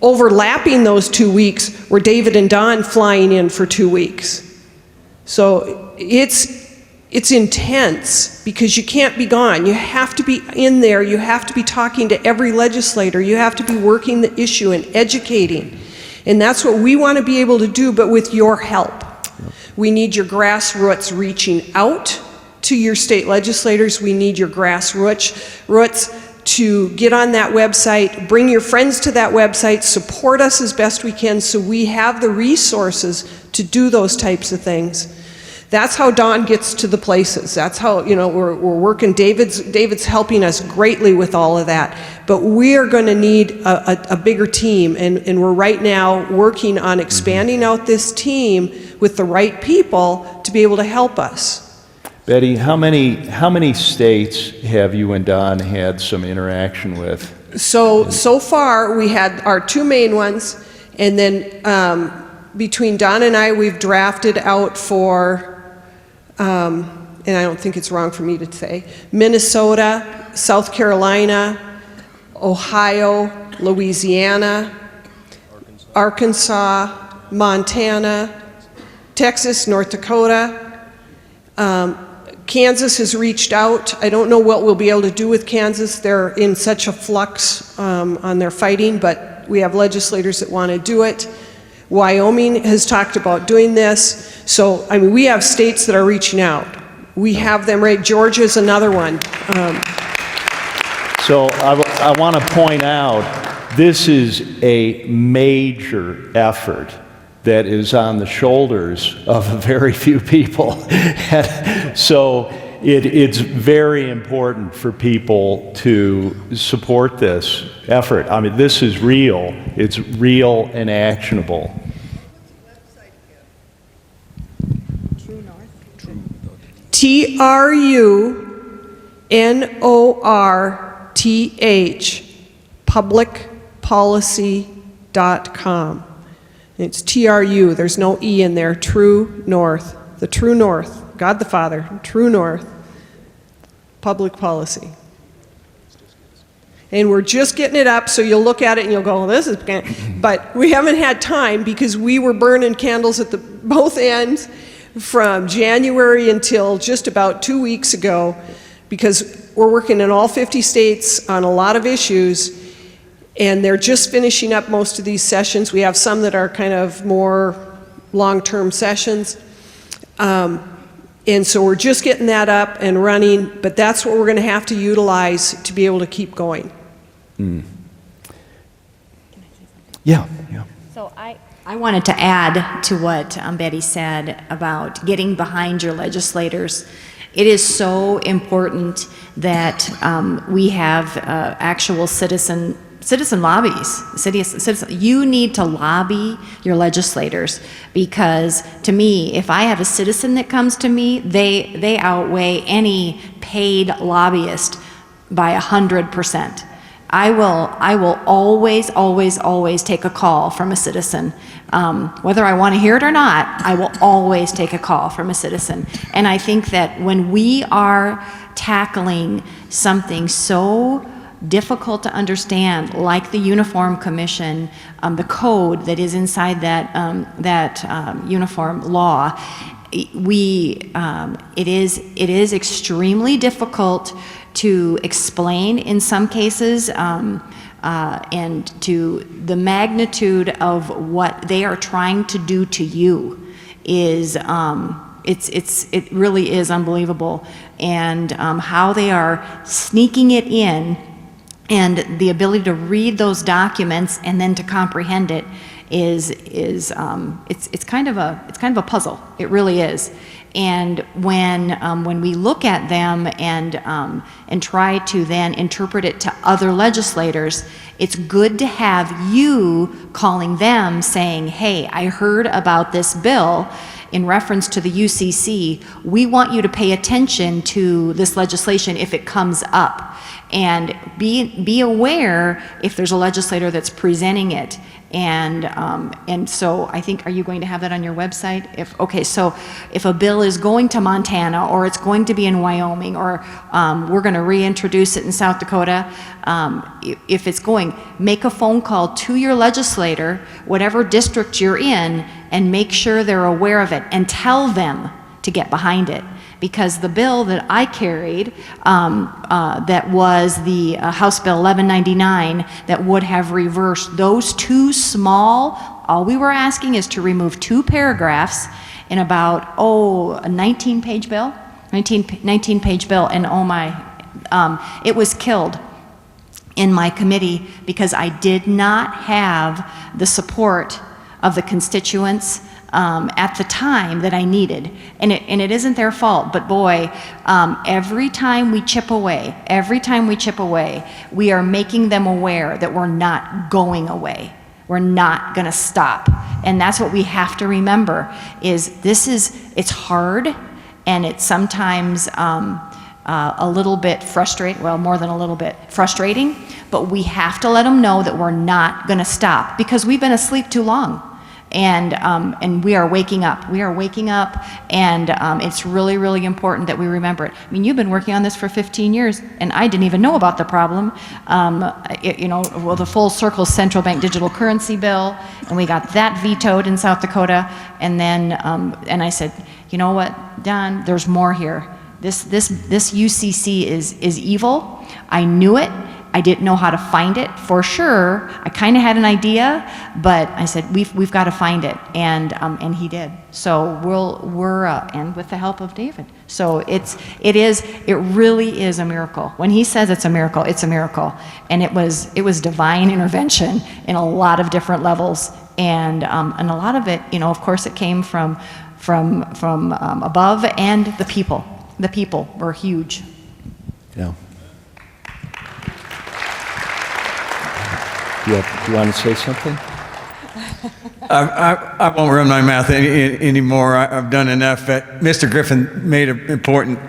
S8: overlapping those 2 weeks were David and Don flying in for 2 weeks. So it's intense because you can't be gone. You have to be in there. You have to be talking to every legislator. You have to be working the issue and educating. And that's what we want to be able to do, but with your help. We need your grassroots reaching out to your state legislators. We need your grassroots to get on that website, bring your friends to that website, support us as best we can so we have the resources to do those types of things. That's how Don gets to the places. That's how, we're working. David's helping us greatly with all of that. But we are going to need a bigger team, and we're right now working on expanding out this team with the right people to be able to help us.
S3: Betty, how many states have you and Don had some interaction with?
S8: So far, we had our 2 main ones, and then between Don and I, we've drafted out for, and I don't think it's wrong for me to say, Minnesota, South Carolina, Ohio, Louisiana, Arkansas, Montana, Texas, North Dakota. Kansas has reached out. I don't know what we'll be able to do with Kansas. They're in such a flux on their fighting, but we have legislators that want to do it. Wyoming has talked about doing this. So, we have states that are reaching out. We have them right. Georgia's another one.
S3: So I want to point out, this is a major effort that is on the shoulders of very few people. So it's very important for people to support this effort. This is real. It's real and actionable.
S8: TRUNORTH, publicpolicy.com. It's TRU, there's no E in there, True North, the True North, God the Father, True North, public policy. And we're just getting it up, so you'll look at it and you'll go, well, this is, but we haven't had time because we were burning candles at both ends from January until just about 2 weeks ago, because we're working in all 50 states on a lot of issues. And they're just finishing up most of these sessions. We have some that are kind of more long-term sessions. And so we're just getting that up and running, but that's what we're going to have to utilize to be able to keep going.
S3: Yeah.
S4: So
S5: I wanted to add to what Betty said about getting behind your legislators. It is so important that we have actual citizen lobbies. You need to lobby your legislators, because to me, if I have a citizen that comes to me, they outweigh any paid lobbyist by 100%. I will always take a call from a citizen. Whether I want to hear it or not, I will always take a call from a citizen. And I think that when we are tackling something so difficult to understand, like the Uniform Commission, the code that is inside that uniform law, it is extremely difficult to explain in some cases, and to the magnitude of what they are trying to do to you is it really is unbelievable, and how they are sneaking it in, and the ability to read those documents and then to comprehend it is it's kind of a puzzle. It really is. And when we look at them and try to then interpret it to other legislators, it's good to have you calling them saying, hey, I heard about this bill in reference to the UCC. We want you to pay attention to this legislation if it comes up, and be aware if there's a legislator that's presenting it. And so I think, are you going to have that on your website? So if a bill is going to Montana, or it's going to be in Wyoming, or we're going to reintroduce it in South Dakota, if it's going, make a phone call to your legislator, whatever district you're in, and make sure they're aware of it, and tell them to get behind it. Because the bill that I carried, that was the House Bill 1199, that would have reversed those two small, all we were asking is to remove 2 paragraphs in about, a 19-page bill? 19-page bill, and oh my, it was killed in my committee because I did not have the support of the constituents at the time that I needed. And it isn't their fault, but boy, every time we chip away, we are making them aware that we're not going away. We're not gonna stop. And that's what we have to remember, is it's hard, and it's sometimes a little bit frustrating, well, more than a little bit frustrating, but we have to let them know that we're not gonna stop, because we've been asleep too long. And we are waking up. And it's really, really important that we remember it. I mean, you've been working on this for 15 years, and I didn't even know about the problem. The full circle central bank digital currency bill, and we got that vetoed in South Dakota. And then, and I said, you know what, Don, there's more here. This UCC is evil. I knew it. I didn't know how to find it for sure. I kind of had an idea, but I said we've got to find it, and he did. So we're and with the help of David. So it really is a miracle. When he says it's a miracle, and it was divine intervention in a lot of different levels, and a lot of it, of course, it came from above, and the people. The people were huge.
S3: Yeah. Do you want to say something?
S6: I won't run my mouth anymore. I've done enough. Mr. Griffin made an important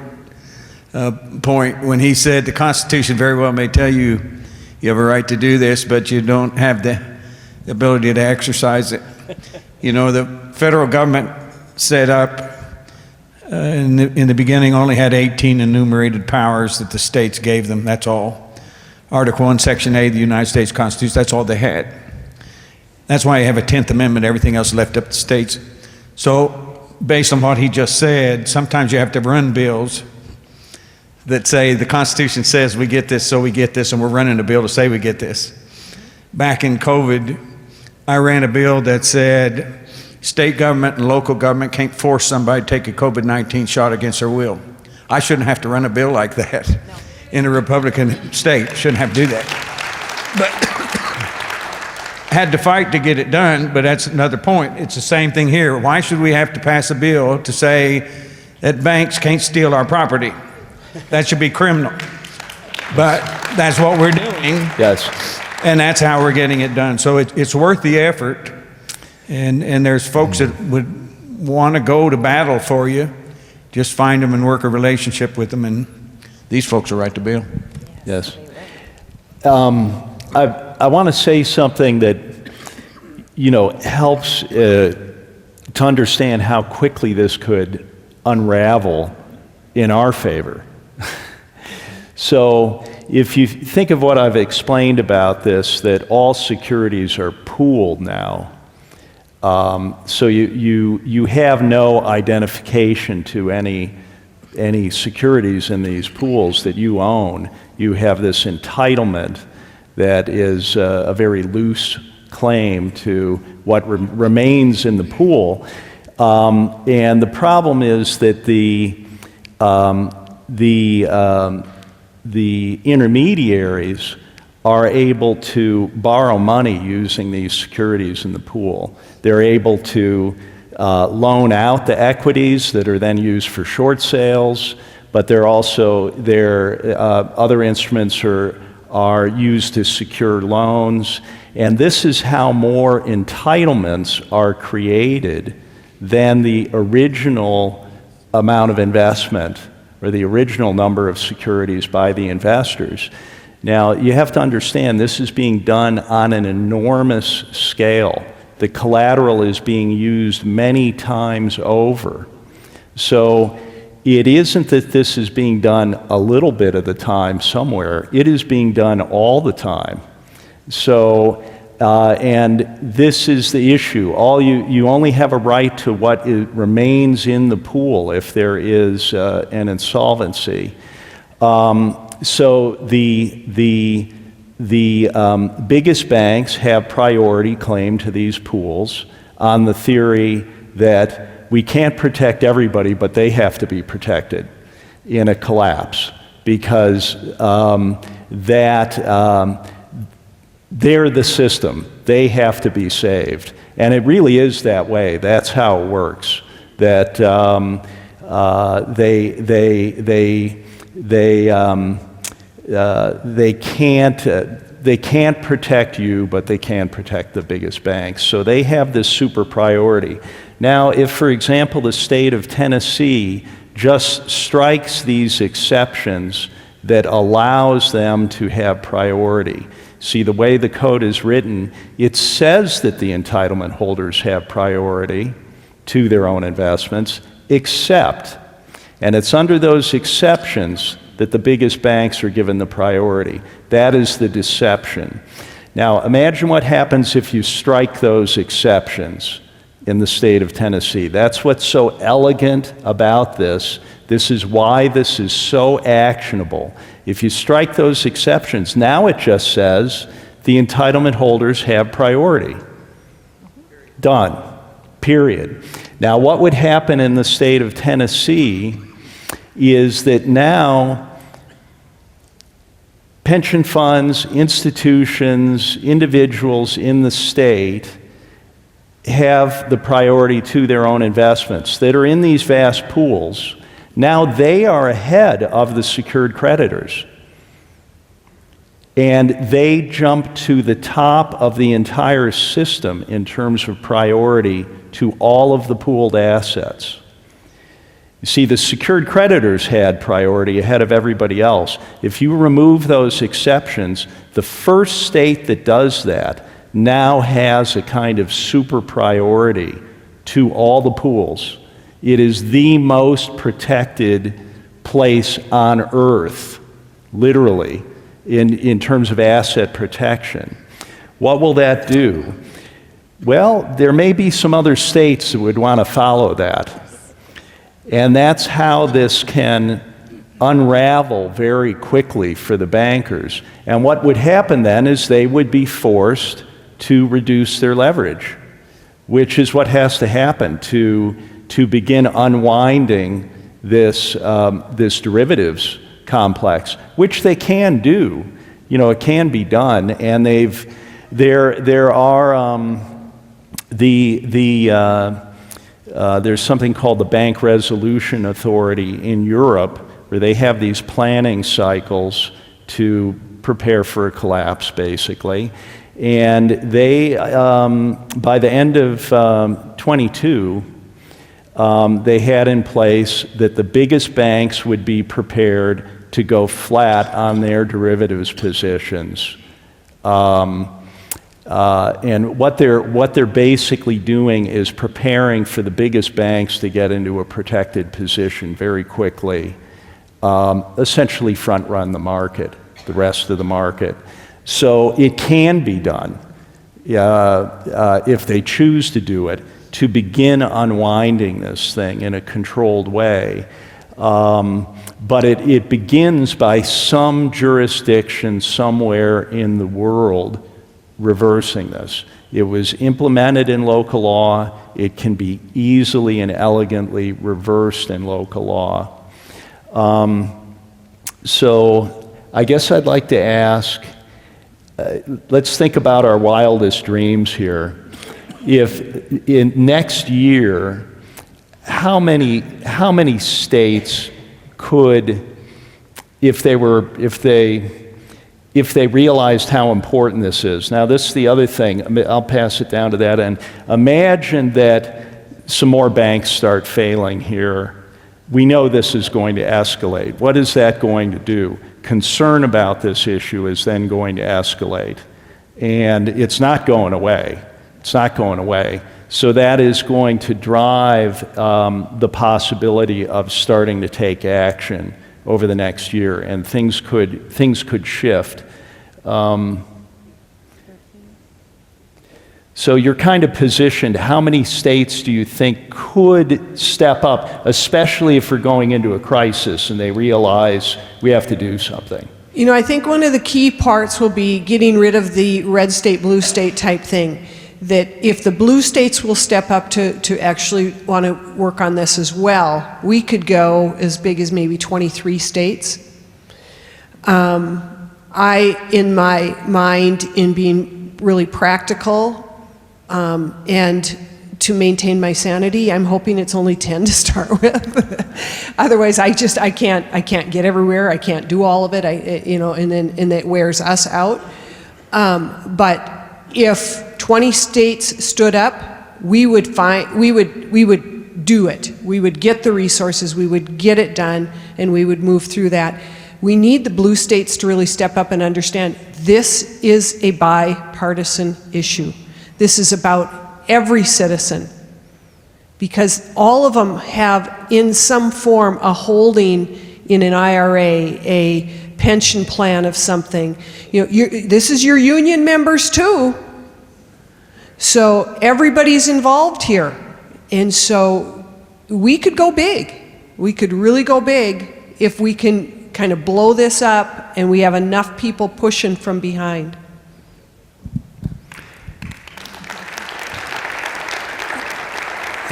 S6: point when he said the Constitution very well may tell you you have a right to do this, but you don't have the ability to exercise it. The federal government set up in the beginning only had 18 enumerated powers that the states gave them. That's all. Article 1, Section A of the United States Constitution, that's all they had. That's why you have a 10th Amendment, everything else left up to states. So, based on what he just said, sometimes you have to run bills that say the Constitution says we get this, so we get this, and we're running a bill to say we get this. Back in COVID, I ran a bill that said state government and local government can't force somebody to take a COVID-19 shot against their will. I shouldn't have to run a bill like that. No. In a Republican state, shouldn't have to do that. had to fight to get it done, but that's another point. It's the same thing here. Why should we have to pass a bill to say that banks can't steal our property? That should be criminal. But that's what we're doing.
S3: Yes.
S6: And that's how we're getting it done. So it's worth the effort. And there's folks that would want to go to battle for you. Just find them and work a relationship with them, and these folks will write the bill.
S3: Yes. I want to say something that, helps to understand how quickly this could unravel in our favor. So if you think of what I've explained about this, that all securities are pooled now, so you have no identification to any securities in these pools that you own. You have this entitlement that is a very loose claim to what remains in the pool. And the problem is that the intermediaries are able to borrow money using these securities in the pool. They're able to loan out the equities that are then used for short sales, but they're also, other instruments are used to secure loans. And this is how more entitlements are created than the original amount of investment or the original number of securities by the investors. Now, you have to understand this is being done on an enormous scale. The collateral is being used many times over. So it isn't that this is being done a little bit of the time somewhere. It is being done all the time. So, and this is the issue. You only have a right to what remains in the pool if there is an insolvency. So the biggest banks have priority claim to these pools on the theory that we can't protect everybody, but they have to be protected in a collapse because they're the system. They have to be saved. And it really is that way. That's how it works. That they can't protect you, but they can protect the biggest banks. So they have this super priority. Now, if, for example, the state of Tennessee just strikes these exceptions that allows them to have priority. See, the way the code is written, it says that the entitlement holders have priority to their own investments, except, and it's under those exceptions that the biggest banks are given the priority. That is the deception. Now, imagine what happens if you strike those exceptions in the state of Tennessee. That's what's so elegant about this. This is why this is so actionable. If you strike those exceptions, now it just says the entitlement holders have priority. Done. Period. Now, what would happen in the state of Tennessee is that now pension funds, institutions, individuals in the state have the priority to their own investments that are in these vast pools. Now they are ahead of the secured creditors. And they jump to the top of the entire system in terms of priority to all of the pooled assets. You see, the secured creditors had priority ahead of everybody else. If you remove those exceptions, the first state that does that now has a kind of super priority to all the pools. It is the most protected place on earth, literally, in terms of asset protection. What will that do? Well, there may be some other states that would want to follow that. And that's how this can unravel very quickly for the bankers. And what would happen then is they would be forced to reduce their leverage, which is what has to happen to begin unwinding this derivatives complex, which they can do. You know, it can be done, and they've There are there's something called the Bank Resolution Authority in Europe, where they have these planning cycles to prepare for a collapse, basically. And they, by the end of 22, they had in place that the biggest banks would be prepared to go flat on their derivatives positions. And what they're basically doing is preparing for the biggest banks to get into a protected position very quickly, essentially front run the market, the rest of the market. So it can be done, if they choose to do it, to begin unwinding this thing in a controlled way. But it begins by some jurisdiction somewhere in the world reversing this. It was implemented in local law. It can be easily and elegantly reversed in local law. So I guess I'd like to ask, let's think about our wildest dreams here. If in next year, how many states could, if they realized how important this is. Now, this is the other thing. I'll pass it down to that end. Imagine that some more banks start failing here. We know this is going to escalate. What is that going to do? Concern about this issue is then going to escalate. And it's not going away. It's not going away. So that is going to drive the possibility of starting to take action over the next year, and things could shift. So you're kind of positioned. How many states do you think could step up, especially if we're going into a crisis and they realize we have to do something?
S8: You know, I think one of the key parts will be getting rid of the red state, blue state type thing. That if the blue states will step up to actually want to work on this as well, we could go as big as maybe 23 states. In my mind, in being really practical and to maintain my sanity, I'm hoping it's only 10 to start with. Otherwise, I can't get everywhere. I can't do all of it. And it wears us out. But if 20 states stood up, we would do it. We would get the resources, we would get it done, and we would move through that. We need the blue states to really step up and understand this is a bipartisan issue. This is about every citizen, because all of them have in some form a holding in an IRA, a pension plan of something. This is your union members too. So everybody's involved here. And so we could go big. We could really go big if we can kind of blow this up and we have enough people pushing from behind.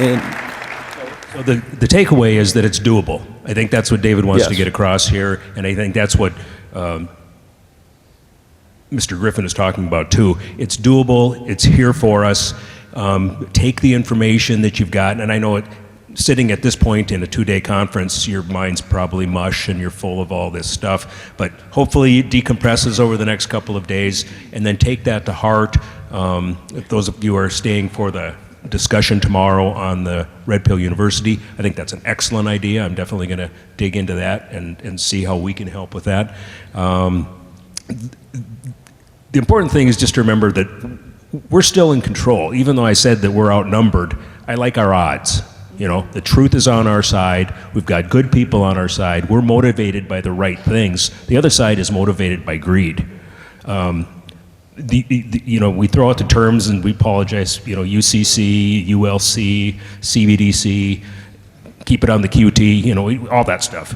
S7: And so the takeaway is that it's doable. I think that's what David wants to get across here, and I think that's what Mr. Griffin is talking about too. It's doable, it's here for us. Take the information that you've got, and I know sitting at this point in a 2-day conference, your mind's probably mush and you're full of all this stuff, but hopefully it decompresses over the next couple of days, and then take that to heart. If those of you are staying for the discussion tomorrow on the Red Pill University, I think that's an excellent idea. I'm definitely going to dig into that and see how we can help with that. The important thing is just to remember that we're still in control. Even though I said that we're outnumbered, I like our odds. The truth is on our side. We've got good people on our side. We're motivated by the right things. The other side is motivated by greed. We throw out the terms and we apologize, UCC, ULC, CBDC, keep it on the QT, all that stuff.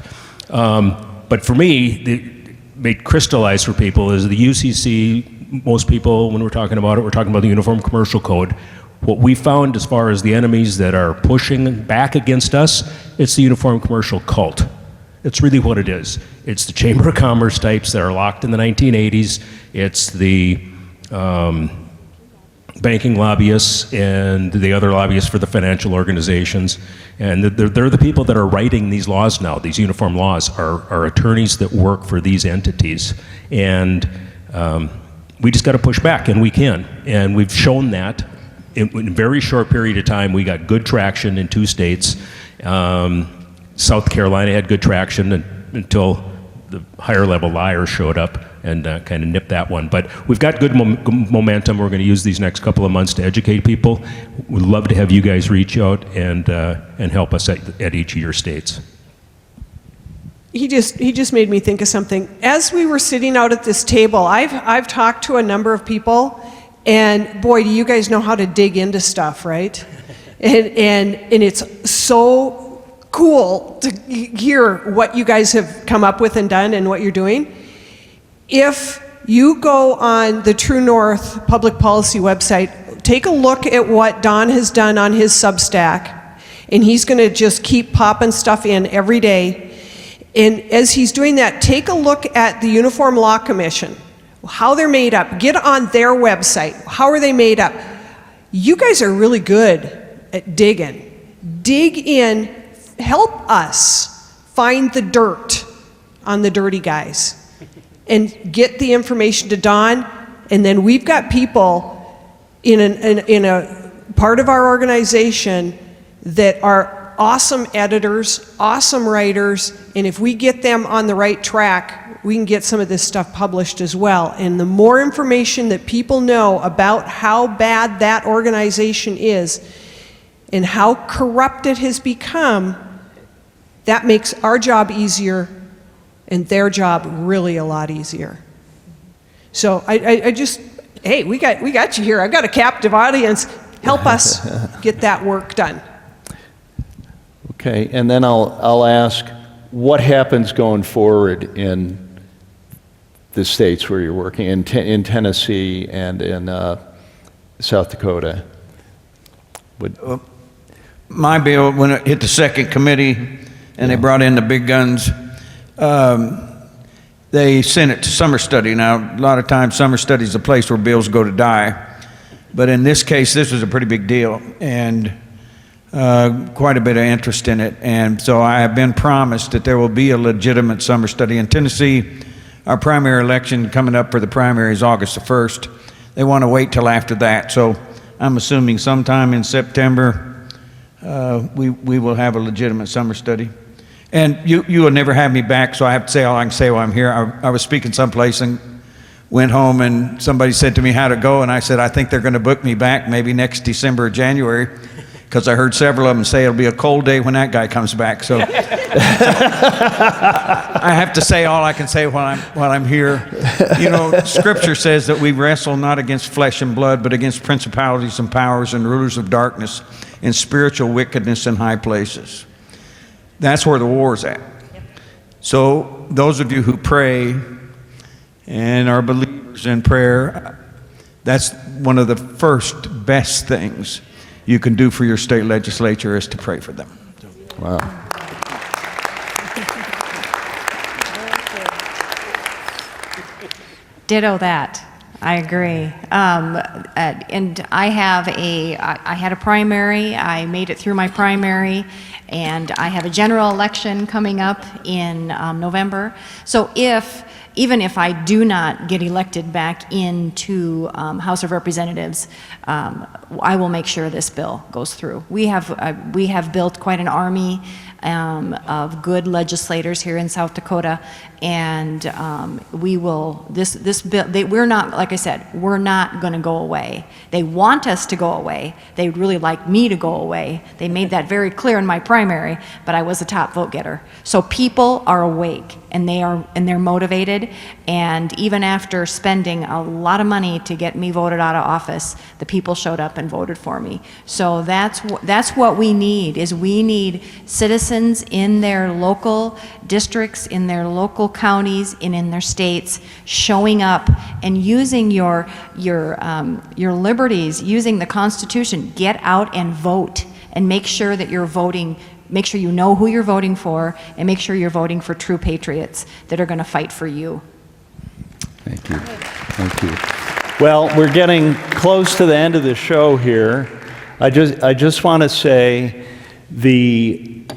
S7: But for me, made crystallize for people is the UCC. Most people, when we're talking about it, we're talking about the Uniform Commercial Code. What we found as far as the enemies that are pushing back against us, it's the Uniform Commercial cult. It's really what it is. It's the Chamber of Commerce types that are locked in the 1980s. It's the banking lobbyists and the other lobbyists for the financial organizations. And they're the people that are writing these laws now. These uniform laws are attorneys that work for these entities. And we just got to push back, and we can. And we've shown that in a very short period of time. We got good traction in 2 states. South Carolina had good traction until the higher level liars showed up and kind of nipped that one. But we've got good momentum. We're going to use these next couple of months to educate people. We'd love to have you guys reach out and help us at each of your states.
S8: He just made me think of something. As we were sitting out at this table, I've talked to a number of people, and boy, do you guys know how to dig into stuff, right? And it's so cool to hear what you guys have come up with and done and what you're doing. If you go on the True North Public Policy website, take a look at what Don has done on his Substack, and he's going to just keep popping stuff in every day. And as he's doing that, take a look at the Uniform Law Commission, how they're made up. Get on their website. How are they made up? You guys are really good at digging. Dig in. Help us find the dirt on the dirty guys and get the information to Don. And then we've got people in a part of our organization that are awesome editors, awesome writers, and if we get them on the right track, we can get some of this stuff published as well. And the more information that people know about how bad that organization is and how corrupt it has become, that makes our job easier and their job really a lot easier. So I just, hey, we got you here. I've got a captive audience. Help us get that work done.
S3: Okay, and then I'll ask, what happens going forward in the states where you're working, in Tennessee and in South Dakota?
S6: My bill, when it hit the second committee and they brought in the big guns, they sent it to summer study. Now, a lot of times summer study is a place where bills go to die. But in this case, this was a pretty big deal, and quite a bit of interest in it. And so I have been promised that there will be a legitimate summer study. In Tennessee, our primary election coming up for the primary is August the 1st. They want to wait till after that. So I'm assuming sometime in September, we will have a legitimate summer study. And you will never have me back, so I have to say all I can say while I'm here. I was speaking someplace and went home, and somebody said to me, how'd it go? And I said, I think they're going to book me back maybe next December or January, because I heard several of them say it'll be a cold day when that guy comes back. So I have to say all I can say while I'm here. You know, Scripture says that we wrestle not against flesh and blood, but against principalities and powers and rulers of darkness and spiritual wickedness in high places. That's where the war's at. So those of you who pray and are believers in prayer, that's one of the first best things you can do for your state legislature is to pray for them.
S3: Wow.
S5: Ditto that. I agree. And I had a primary. I made it through my primary, and I have a general election coming up in November. So even if I do not get elected back into House of Representatives, I will make sure this bill goes through. We have built quite an army of good legislators here in South Dakota, and we will, this bill, we're not, like I said, we're not going to go away. They want us to go away. They would really like me to go away. They made that very clear in my primary, but I was a top vote getter. So people are awake, and they're motivated, and even after spending a lot of money to get me voted out of office, the people showed up and voted for me. So that's what we need, is we need citizens in their local districts, in their local counties, and in their states showing up and using your liberties, using the Constitution. Get out and vote, and make sure that you're voting. Make sure you know who you're voting for, and make sure you're voting for true patriots that are going to fight for you.
S3: Thank you. Thank you. Well, we're getting close to the end of the show here. I just want to say the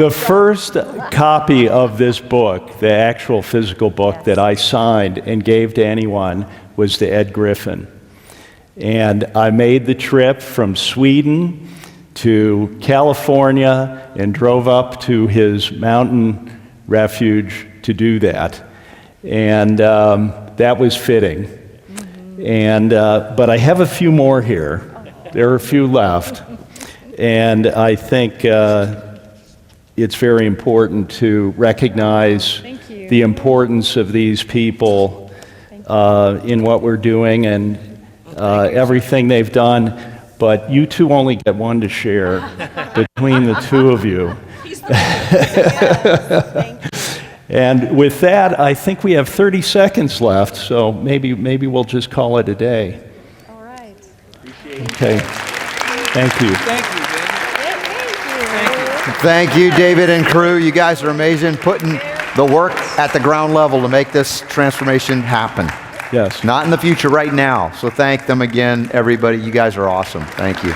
S3: first copy of this book, the actual physical book that I signed and gave to anyone, was to Ed Griffin. And I made the trip from Sweden to California and drove up to his mountain refuge to do that. And that was fitting. And, but I have a few more here. There are a few left. And I think it's very important to recognize the importance of these people in what we're doing and everything they've done. But you two only get one to share between the two of you. And with that, I think we have 30 seconds left, so maybe we'll just call it a day.
S4: All right.
S3: Okay. Thank you.
S1: Thank you, David and crew. You guys are amazing, putting the work at the ground level to make this transformation happen.
S3: Yes.
S1: Not in the future, right now. So thank them again, everybody. You guys are awesome. Thank you.